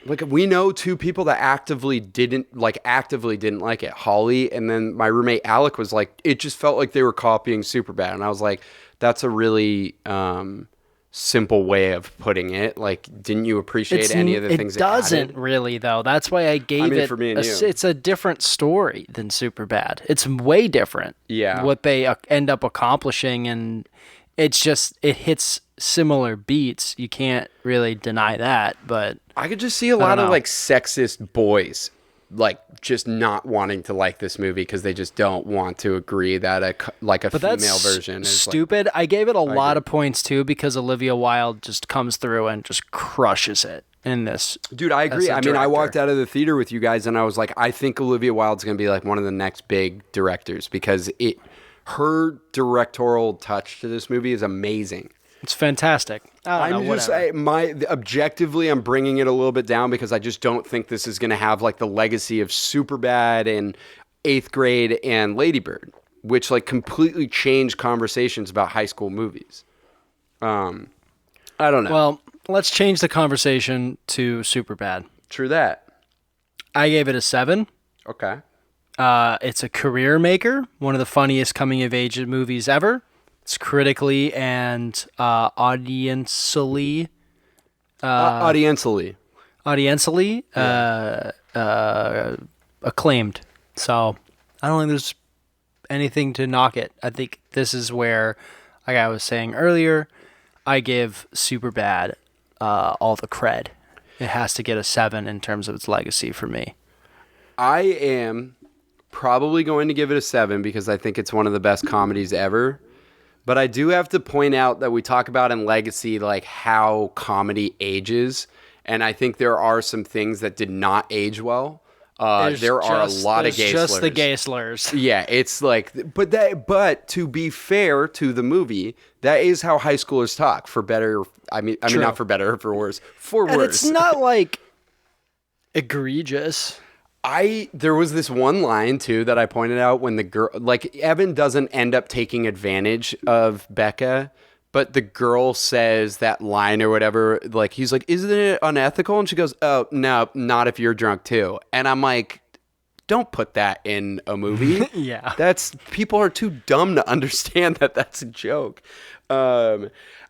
S2: Like, we know 2 people that actively didn't like it. Holly, and then my roommate Alec was like, it just felt like they were copying Superbad, and I was like, that's a really simple way of putting it. Like, didn't you appreciate any of the things it
S1: doesn't
S2: added?
S1: really, though. That's why I gave it.
S2: For me and you.
S1: It's a different story than Superbad. It's way different.
S2: Yeah.
S1: What they end up accomplishing, and it's just it hits similar beats. You can't really deny that. But
S2: I could just see a lot of like sexist boys like just not wanting to like this movie because they just don't want to agree that a female version is
S1: stupid. I gave it a lot of points too because Olivia Wilde just comes through and just crushes it in this.
S2: Dude, I agree. I mean, I walked out of the theater with you guys and I was like, I think Olivia Wilde's going to be like one of the next big directors because her directorial touch to this movie is amazing.
S1: It's fantastic.
S2: Objectively, I'm bringing it a little bit down because I just don't think this is going to have like the legacy of Superbad and 8th Grade and Lady Bird, which like completely changed conversations about high school movies. I don't know.
S1: Well, let's change the conversation to Superbad.
S2: True that.
S1: I gave it a 7.
S2: Okay.
S1: It's a career maker, one of the funniest coming of age movies ever. It's critically and audientially acclaimed. So I don't think there's anything to knock it. I think this is where, like I was saying earlier, I give Superbad all the cred. It has to get a 7 in terms of its legacy for me.
S2: I am probably going to give it a 7 because I think it's one of the best comedies ever. But I do have to point out that we talk about in legacy like how comedy ages, and I think there are some things that did not age well. There are a lot of gay slurs.
S1: Just the gay slurs.
S2: Yeah, it's like, but to be fair to the movie, that is how high schoolers talk. For better, I mean not for better or for worse. For worse,
S1: and it's not like egregious.
S2: There was this one line too that I pointed out when the girl, like Evan doesn't end up taking advantage of Becca, but the girl says that line or whatever, like he's like, isn't it unethical? And she goes, oh no, not if you're drunk too. And I'm like, don't put that in a movie.
S1: Yeah.
S2: People are too dumb to understand that that's a joke.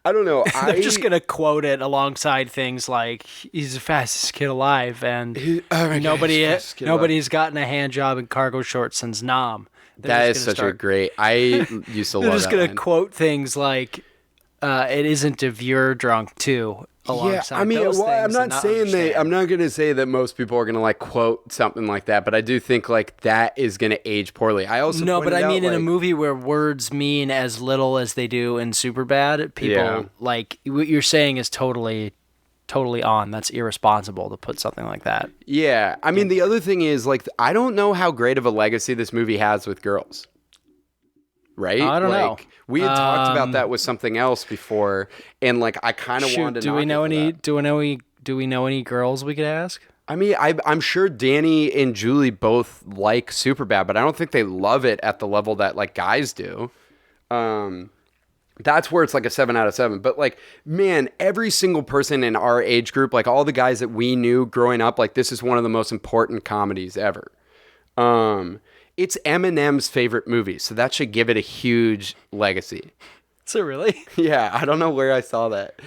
S2: I don't know.
S1: They're just going to quote it alongside things like, he's the fastest kid alive, and nobody's gotten a hand job in cargo shorts since Nam.
S2: That is such a great... I used to love that.
S1: They're just going to quote things like, it isn't if you're drunk, too, alongside
S2: I mean,
S1: those things.
S2: I'm not saying I'm not going to say that most people are going to, like, quote something like that, but I do think, like, that is going to age poorly. I also
S1: but I mean, in a movie where words mean as little as they do in Superbad, people, like, what you're saying is totally on. That's irresponsible to put something like that.
S2: Yeah. I mean, the other thing is, like, I don't know how great of a legacy this movie has with girls. Right?
S1: I don't know.
S2: We had talked about that with something else before, and like I kind of wanted to.
S1: Do we know any girls we could ask?
S2: I mean, I'm sure Danny and Julie both like Superbad, but I don't think they love it at the level that like guys do. That's where it's like a 7 out of 7. But like, man, every single person in our age group, like all the guys that we knew growing up, like this is one of the most important comedies ever. It's Eminem's favorite movie, so that should give it a huge legacy.
S1: So really?
S2: Yeah, I don't know where I saw that.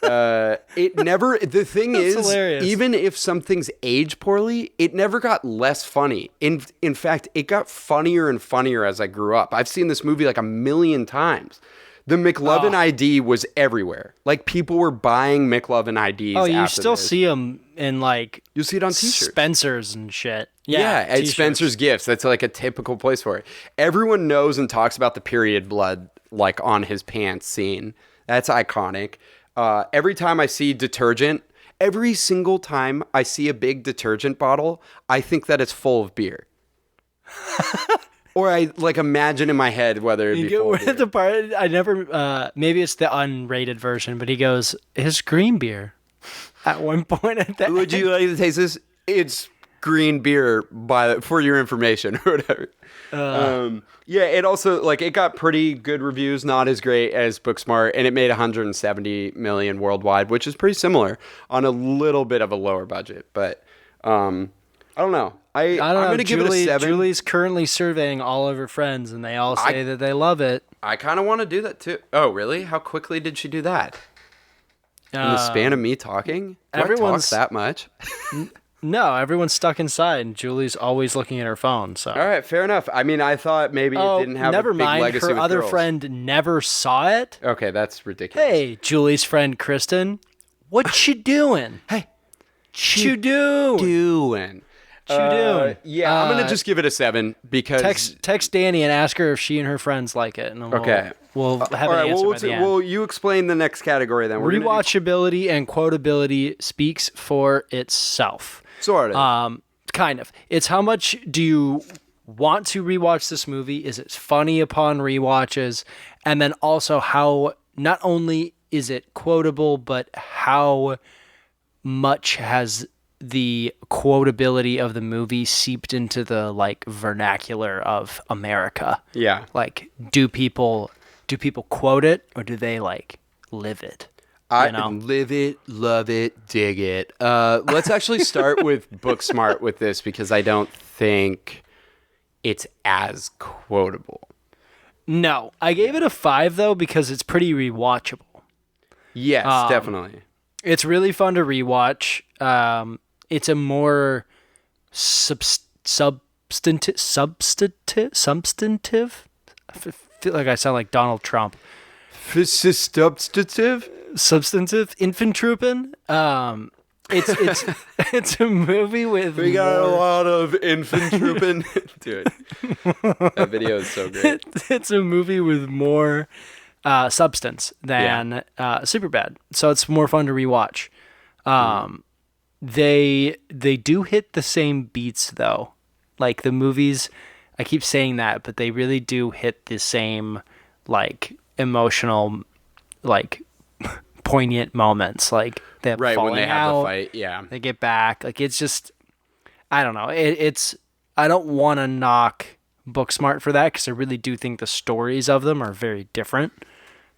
S2: It never, the thing is,
S1: hilarious.
S2: even if something's aged poorly, it never got less funny. In fact, it got funnier and funnier as I grew up. I've seen this movie like a million times. The McLovin ID was everywhere. Like people were buying McLovin IDs.
S1: Oh, you
S2: after
S1: still
S2: this.
S1: see them in like
S2: You see it on t-shirts.
S1: Spencer's and shit.
S2: Yeah, at
S1: t-shirts.
S2: Spencer's Gifts. That's like a typical place for it. Everyone knows and talks about the period blood like on his pants scene. That's iconic. Every time I see detergent, every single time I see a big detergent bottle, I think that it's full of beer. Or I like imagine in my head whether it'd be full of beer.
S1: The part I never. Maybe it's the unrated version, but he goes, "His green beer." At one point, at that.
S2: Would you like to taste this? It's green beer for your information or whatever. Yeah, it also like it got pretty good reviews, not as great as Booksmart, and it made 170 million worldwide, which is pretty similar on a little bit of a lower budget. But I don't know. I'm going to give it a 7.
S1: Julie's currently surveying all of her friends, and they all say that they love it.
S2: I kind of want to do that too. Oh, really? How quickly did she do that? In the span of me talking? Do I talk that much?
S1: No, everyone's stuck inside, and Julie's always looking at her phone. So,
S2: all right, fair enough. I mean, I thought maybe it didn't have
S1: never
S2: a big
S1: mind.
S2: legacy
S1: Her
S2: with
S1: other
S2: girls.
S1: friend never saw it.
S2: Okay, that's ridiculous.
S1: Hey, Julie's friend Kristen, what you doing?
S2: Hey,
S1: you doing?
S2: doing? Yeah, I'm gonna just give it a 7 because
S1: Text Danny and ask her if she and her friends like it, and then we'll have
S2: all
S1: an
S2: right,
S1: answer by the end.
S2: well, you explain the next category then. We're gonna do
S1: Rewatchability and quotability speaks for itself.
S2: sort of.
S1: Kind of. It's how much do you want to rewatch this movie? Is it funny upon rewatches? And then also how not only is it quotable, but how much has the quotability of the movie seeped into the like vernacular of America?
S2: Yeah.
S1: Like do people quote it or do they like live it?
S2: I live it, love it, dig it. Let's actually start with Booksmart with this because I don't think it's as quotable.
S1: No, I gave it a 5 though because it's pretty rewatchable.
S2: Yes, definitely.
S1: It's really fun to rewatch. It's a more substantive. I feel like I sound like Donald Trump.
S2: Substantive?
S1: Substantive infantropin. It's a movie with
S2: We got a lot of infant trooping. Dude, that video is so great.
S1: It's a movie with more substance than Superbad, so it's more fun to rewatch. They do hit the same beats though, like the movies. I keep saying that, but they really do hit the same like emotional, like poignant moments. Like they have
S2: Right, when they have
S1: out,
S2: the fight, yeah.
S1: they get back. Like it's just, I don't know. It's I don't want to knock Booksmart for that because I really do think the stories of them are very different.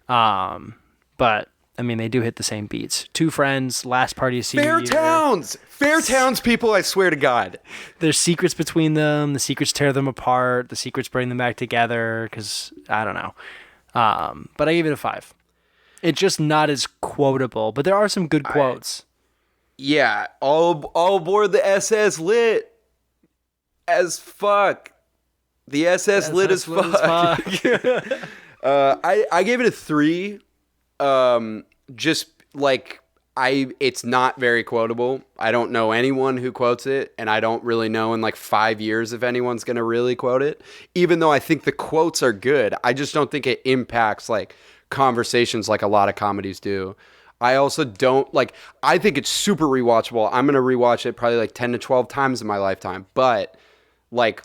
S1: But I mean, they do hit the same beats. Two friends, last party of senior year.
S2: Fairtowns people, I swear to God.
S1: There's secrets between them. The secrets tear them apart. The secrets bring them back together because, I don't know. But I gave it a 5. It's just not as quotable, but there are some good quotes.
S2: Yeah, all aboard the SS lit as fuck. The SS lit as fuck. I gave it a 3. Just like it's not very quotable. I don't know anyone who quotes it, and I don't really know in like 5 years if anyone's gonna really quote it. Even though I think the quotes are good, I just don't think it impacts like conversations like a lot of comedies do. I also don't like. I think it's super rewatchable. I'm gonna rewatch it probably like 10 to 12 times in my lifetime. But like,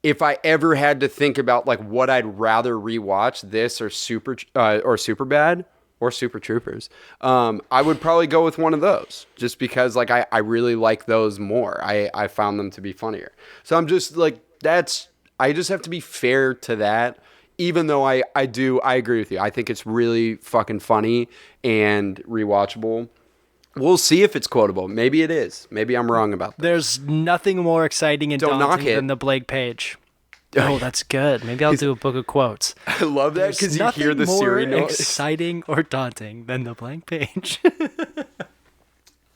S2: if I ever had to think about like what I'd rather rewatch, this or Superbad or Super Troopers. I would probably go with one of those just because like I really like those more. I found them to be funnier. So I'm just like, I just have to be fair to that. Even though I agree with you. I think it's really fucking funny and rewatchable. We'll see if it's quotable. Maybe it is. Maybe I'm wrong about that.
S1: There's nothing more exciting and
S2: Don't knock
S1: daunting
S2: it.
S1: than the blank page. Oh, that's good. Maybe I'll do a book of quotes.
S2: I love that because you hear the
S1: Nothing
S2: Siri
S1: more
S2: noise.
S1: exciting or daunting than the blank page.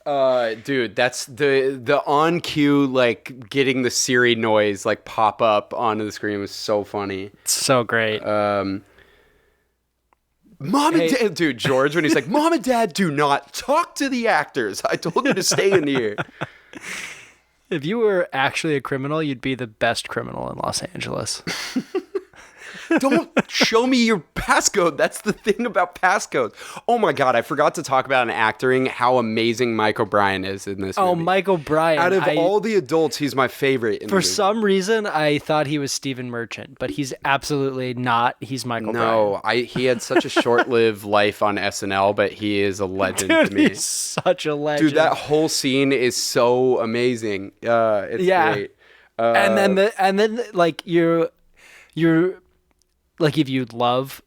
S2: Dude, that's the on cue, like getting the Siri noise like pop up onto the screen was so funny.
S1: It's so great.
S2: Mom and Dad, dude, George, when he's like, Mom and Dad, do not talk to the actors. I told you to stay in here.
S1: If you were actually a criminal, you'd be the best criminal in Los Angeles.
S2: Don't show me your passcode. That's the thing about passcodes. Oh my God, I forgot to talk about in acting how amazing Mike O'Brien is in this movie.
S1: Oh, Mike O'Brien.
S2: Out of all the adults, he's my favorite in the
S1: For
S2: movie.
S1: some reason, I thought he was Stephen Merchant, but he's absolutely not. He's Michael O'Brien.
S2: No, he had such a short-lived life on SNL, but he is a legend to me.
S1: He's such a legend.
S2: Dude, that whole scene is so amazing. It's great.
S1: And then like you're like if you love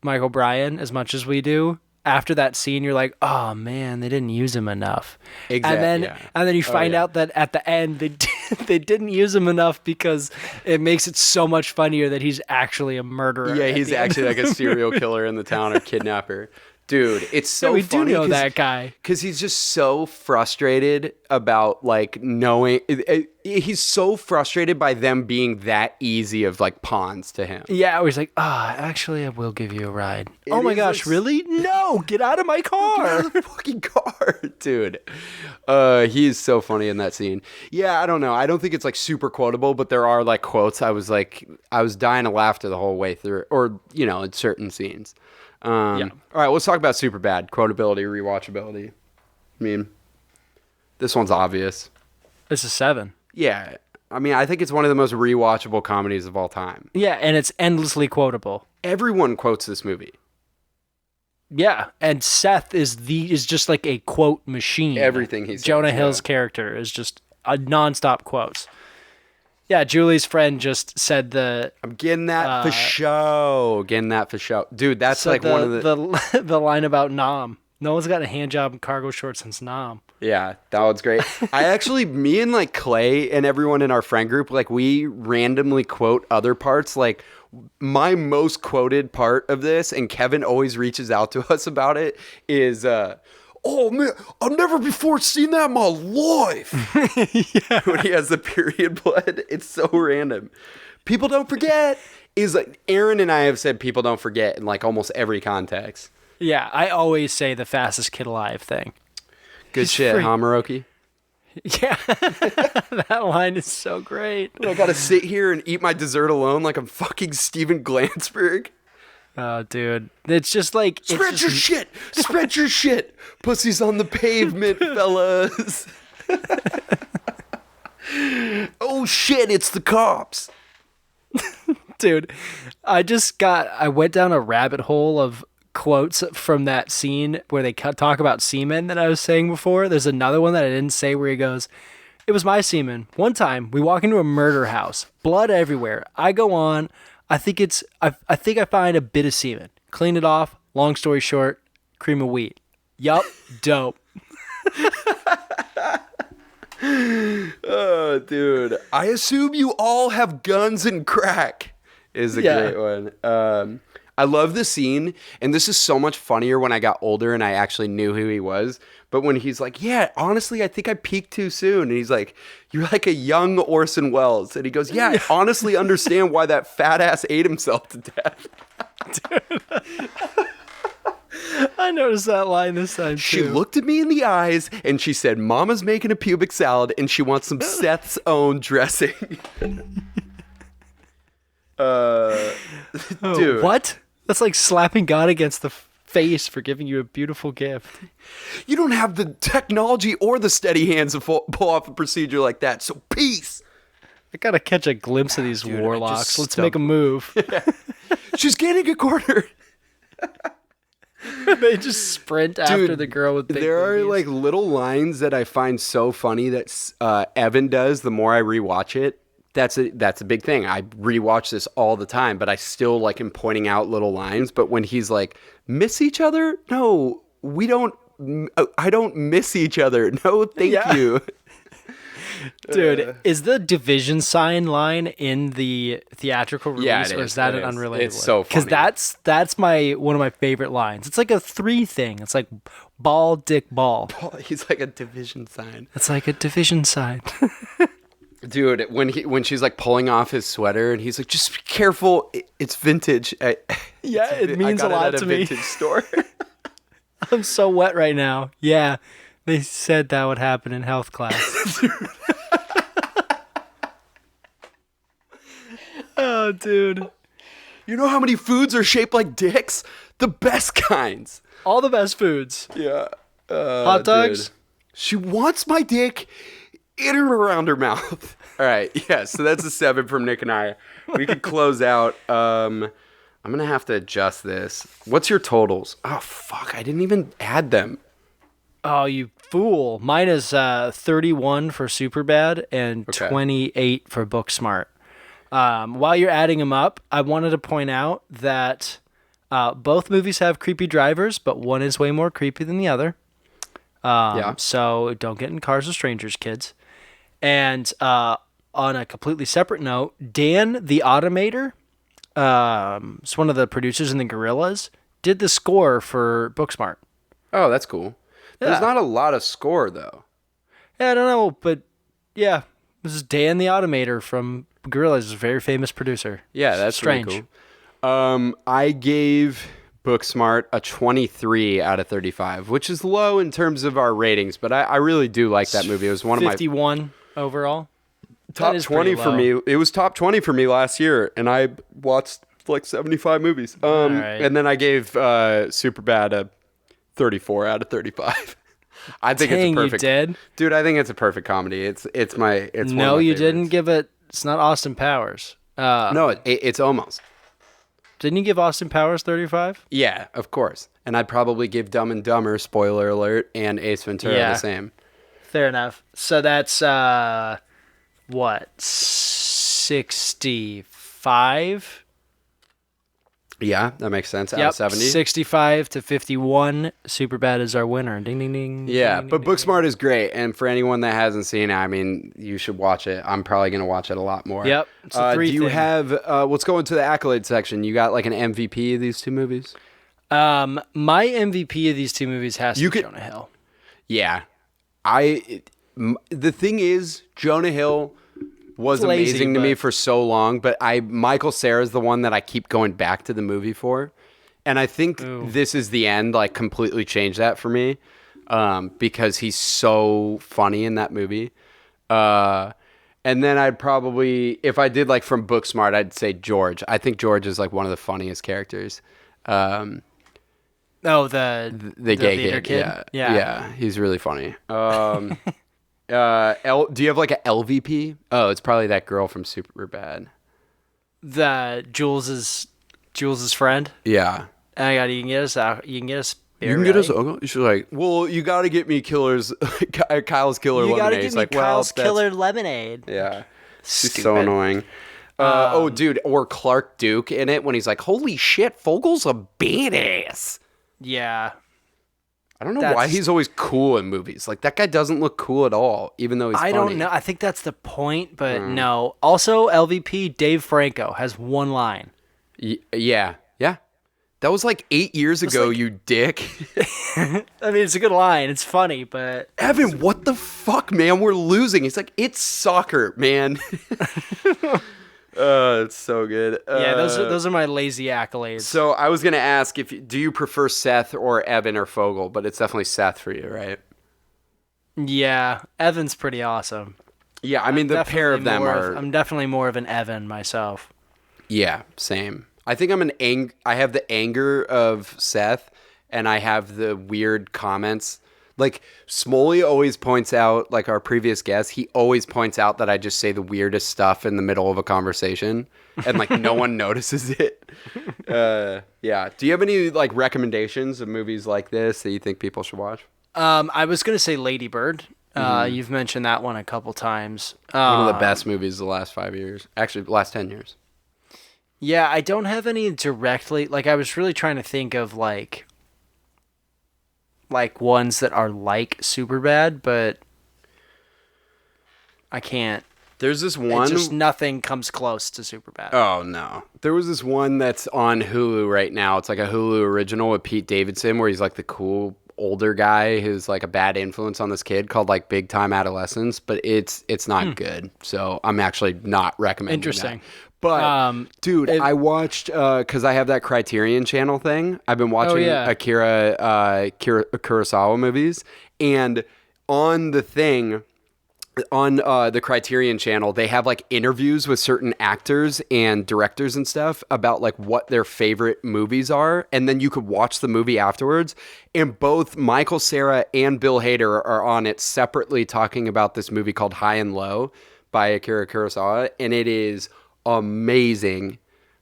S1: Michael Bryan as much as we do, after that scene you're like, oh man, they didn't use him enough.
S2: Exactly.
S1: And then you find out that at the end they didn't use him enough because it makes it so much funnier that he's actually a murderer.
S2: Yeah, he's actually like a serial killer in the town or kidnapper. Dude, it's so
S1: we
S2: funny.
S1: do know that guy.
S2: Because he's just so frustrated about, like, knowing... he's so frustrated by them being that easy of, like, pawns to him.
S1: Yeah, he's like, actually, I will give you a ride. Oh my
S2: is
S1: gosh,
S2: a-
S1: really? No, get out of my car.
S2: Get out of the fucking car, dude. He is so funny in that scene. Yeah, I don't know. I don't think it's, like, super quotable, but there are, like, quotes. I was dying of laughter the whole way through. Or, you know, in certain scenes. All right, let's talk about Superbad. Quotability, rewatchability. I mean, this one's obvious.
S1: This is 7.
S2: Yeah. I mean, I think it's one of the most rewatchable comedies of all time.
S1: Yeah, and it's endlessly quotable.
S2: Everyone quotes this movie.
S1: Yeah, and Seth is just like a quote machine.
S2: Everything he says,
S1: Jonah
S2: yeah.
S1: Hill's character is just a nonstop quotes. Yeah, Julie's friend just said
S2: I'm getting that for show. Getting that for show. Dude, that's
S1: said
S2: like one of the...
S1: the line about Nam. No one's got a hand job in cargo shorts since Nam.
S2: Yeah, that one's great. Me and like Clay and everyone in our friend group, like we randomly quote other parts. Like my most quoted part of this, and Kevin always reaches out to us about it, is oh man, I've never before seen that in my life. Yeah. When he has the period blood, it's so random. People don't forget is like Aaron and I have said people don't forget in like almost every context.
S1: Yeah, I always say the fastest kid alive thing.
S2: Good shit,
S1: free.
S2: huh, Maroki?
S1: Yeah, that line is so great.
S2: I gotta sit here and eat my dessert alone like I'm fucking Steven Glansberg.
S1: Oh, dude, it's just like
S2: Spread your shit! Spread your shit! Pussies on the pavement, fellas! Oh shit, it's the cops!
S1: Dude, I went down a rabbit hole of quotes from that scene where they talk about semen that I was saying before. There's another one that I didn't say where he goes, "It was my semen. One time we walk into a murder house, blood everywhere. I go on. I think I find a bit of semen. Clean it off. Long story short, cream of wheat. Yup, dope."
S2: Oh, dude. I assume you all have guns and crack is a great one. I love the scene, and this is so much funnier when I got older and I actually knew who he was. But when he's like, yeah, honestly, I think I peaked too soon. And he's like, you're like a young Orson Welles. And he goes, yeah, I honestly understand why that fat ass ate himself to death.
S1: I noticed that line this time, too.
S2: She looked at me in the eyes, and she said, Mama's making a pubic salad, and she wants some Seth's own dressing. Dude.
S1: What? That's like slapping God against the face for giving you a beautiful gift.
S2: You don't have the technology or the steady hands to pull off a procedure like that, so peace.
S1: I gotta catch a glimpse of these
S2: Dude,
S1: warlocks.
S2: just
S1: Let's make a move.
S2: She's gaining a corner.
S1: They just sprint after the girl with big
S2: there are
S1: boobies.
S2: like little lines that I find so funny that Evan does the more I rewatch it. That's a big thing. I rewatch this all the time, but I still like am pointing out little lines. But when he's like, miss each other? No, we don't. I don't miss each other. No, thank you.
S1: Dude, is the division sign line in the theatrical release,
S2: Yeah, it
S1: or
S2: is.
S1: is that
S2: It
S1: an
S2: is.
S1: unrelated
S2: It's
S1: one?
S2: so funny.
S1: Because that's one of my favorite lines. It's like a 3 thing. It's like ball, dick, ball.
S2: He's like a division sign.
S1: It's like a division sign.
S2: Dude, when she's like pulling off his sweater and he's like, just be careful, it's vintage.
S1: Yeah, it means
S2: I
S1: a
S2: got
S1: lot
S2: it at
S1: to
S2: a
S1: me.
S2: vintage store.
S1: I'm so wet right now. Yeah, they said that would happen in health class. Oh, dude.
S2: You know how many foods are shaped like dicks? The best kinds.
S1: All the best foods.
S2: Yeah.
S1: Hot dogs?
S2: Dude. She wants my dick in or around her mouth. All right. Yeah. So that's a 7 from Nick and I. We could close out. I'm going to have to adjust this. What's your totals? Oh, fuck. I didn't even add them.
S1: Oh, you fool. Mine is 31 for Superbad and
S2: Okay.
S1: 28 for Booksmart. While you're adding them up, I wanted to point out that both movies have creepy drivers, but one is way more creepy than the other.
S2: Yeah.
S1: So don't get in cars with strangers, kids. And on a completely separate note, Dan the Automator, is one of the producers in the Gorillas, did the score for Booksmart.
S2: Oh, that's cool.
S1: Yeah.
S2: There's not a lot of score, though.
S1: Yeah, I don't know, but yeah, this is Dan the Automator from Gorillas, a very famous producer.
S2: Yeah, that's
S1: strange.
S2: really cool. I gave Booksmart a 23 out of 35, which is low in terms of our ratings, but I really do like that movie. It was one of my
S1: 51 overall.
S2: top
S1: That is
S2: 20
S1: pretty
S2: for
S1: low.
S2: me. It was top 20 for me last year, and I watched like 75 movies.
S1: right.
S2: And then I gave Superbad a 34 out of 35. I think
S1: Dang,
S2: it's a
S1: you
S2: perfect.
S1: did?
S2: Dude, I think it's a perfect comedy. It's one of
S1: No,
S2: my
S1: you
S2: favorites.
S1: didn't give it. It's not Austin Powers.
S2: No, it's almost.
S1: Didn't you give Austin Powers 35?
S2: Yeah, of course. And I'd probably give Dumb and Dumber, spoiler alert, and Ace Ventura
S1: Yeah.
S2: the same.
S1: Fair enough. So that's what, 65?
S2: Yeah, that makes sense. Out of 70.
S1: 65 to 51. Superbad is our winner. Ding, ding, ding.
S2: Yeah,
S1: ding,
S2: but
S1: ding,
S2: Booksmart is great, and for anyone that hasn't seen it, I mean, you should watch it. I'm probably gonna watch it a lot more.
S1: Yep, it's a 3
S2: do you
S1: thing.
S2: have? Let's go into the accolade section. You got like an MVP of these two movies?
S1: My MVP of these two movies has to be Jonah Hill.
S2: Yeah, the thing is, Jonah Hill was
S1: It's lazy,
S2: amazing to me
S1: but-
S2: for so long, but Michael Cera's the one that I keep going back to the movie for, and I think this is the end. Like, completely changed that for me, because he's so funny in that movie. And then I'd probably, if I did like from Booksmart, I'd say George. I think George is like one of the funniest characters.
S1: Oh, the
S2: The gay
S1: theater
S2: kid.
S1: kid?
S2: Yeah, he's really funny. Do you have like a LVP? Oh, it's probably that girl from Superbad.
S1: The Jules's friend.
S2: Yeah.
S1: I got you can get us out. You can get us.
S2: You can get us. She's like, well, you got to get me Kyle's Killer
S1: You
S2: Lemonade.
S1: gotta
S2: He's
S1: give me
S2: like, well,
S1: Kyle's
S2: that's-
S1: Killer Lemonade.
S2: Yeah. She's so
S1: Stupid.
S2: annoying. Oh, dude, or Clark Duke in it when he's like, holy shit, Fogel's a badass.
S1: Yeah.
S2: I don't know why
S1: That's-
S2: he's always cool in movies. Like, that guy doesn't look cool at all, even though he's
S1: I
S2: funny.
S1: don't know. I think that's the point, but no. Also, LVP Dave Franco has one line.
S2: Yeah. That was like 8 years ago,
S1: like-
S2: you dick.
S1: I mean, it's a good line. It's funny, but
S2: Evan, what the fuck, man? We're losing. He's like, it's soccer, man. It's so good.
S1: yeah, those are my lazy accolades.
S2: So I was gonna ask do you prefer Seth or Evan or Fogel, but it's definitely Seth for you, right?
S1: Yeah, Evan's pretty awesome.
S2: Yeah, I mean the pair of them are.
S1: I'm definitely more of an Evan myself.
S2: Yeah, same. I think I have the anger of Seth, and I have the weird comments Like, Smoley always points out, like our previous guest, he always points out that I just say the weirdest stuff in the middle of a conversation, and like no one notices it. Yeah. Do you have any like recommendations of movies like this that you think people should watch?
S1: I was gonna say Lady Bird. You've mentioned that one a couple times.
S2: One of the best movies of the last 5 years. Actually, the last 10 years.
S1: Yeah, I don't have any directly. Like, I was really trying to think of like ones that are like Superbad, but I can't.
S2: There's this one.
S1: Just nothing comes close to Superbad.
S2: Oh, no. There was this one that's on Hulu right now. It's like a Hulu original with Pete Davidson where he's like the cool older guy who's like a bad influence on this kid called like Big Time Adolescence, but it's not good. So I'm actually not recommending
S1: Interesting.
S2: that. But, dude, I watched, because I have that Criterion Channel thing. I've been watching Akira Kurosawa movies. And on the thing, on the Criterion Channel, they have like interviews with certain actors and directors and stuff about like what their favorite movies are. And then you could watch the movie afterwards. And both Michael Cera and Bill Hader are on it separately talking about this movie called High and Low by Akira Kurosawa. And it is amazing.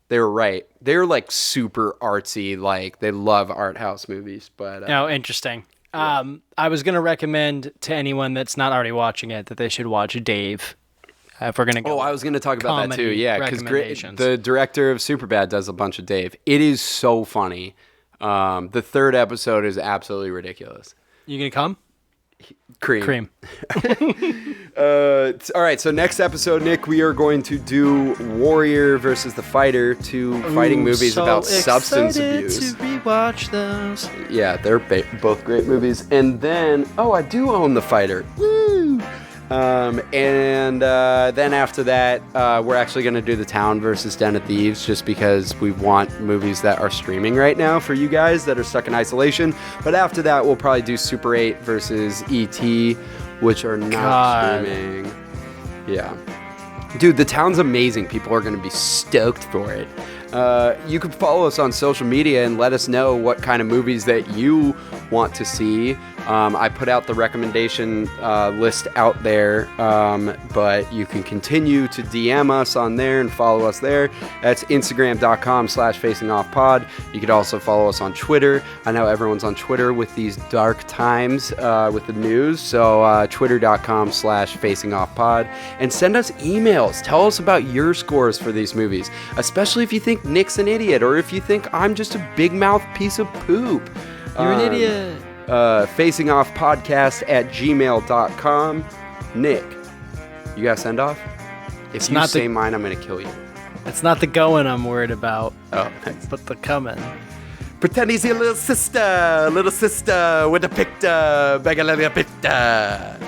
S2: They're right. They're like super artsy. Like they love art house movies. But
S1: oh, interesting. Yeah. I was gonna recommend to anyone that's not already watching it that they should watch Dave. If we're gonna go.
S2: Oh, I was gonna talk about that too. Yeah, because
S1: recommendations.
S2: the director of Superbad does a bunch of Dave. It is so funny. The third episode is absolutely ridiculous.
S1: You gonna come?
S2: Cream. All right, so next episode, Nick, we are going to do Warrior versus the Fighter, two fighting movies about substance abuse.
S1: To rewatch those.
S2: Yeah, they're both great movies. And then, I do own The Fighter. Woo! And then after that, we're actually going to do The Town versus Den of Thieves just because we want movies that are streaming right now for you guys that are stuck in isolation. But after that, we'll probably do Super 8 versus E.T., which are not streaming. Yeah. Dude, The Town's amazing. People are going to be stoked for it. You can follow us on social media and let us know what kind of movies that you want to see. I put out the recommendation list out there, but you can continue to DM us on there and follow us there. That's Instagram.com/facingoffpod. You could also follow us on Twitter. I know everyone's on Twitter with these dark times with the news, so Twitter.com/facingoffpod. And send us emails. Tell us about your scores for these movies, especially if you think Nick's an idiot or if you think I'm just a big mouth piece of poop.
S1: You're an idiot.
S2: facingoffpodcast@gmail.com. Nick, you got to send off? If you say mine, I'm going to kill you.
S1: It's not the going I'm worried about.
S2: Oh, thanks.
S1: But the coming.
S2: Pretend he's your little sister with a picture, beg a little picture.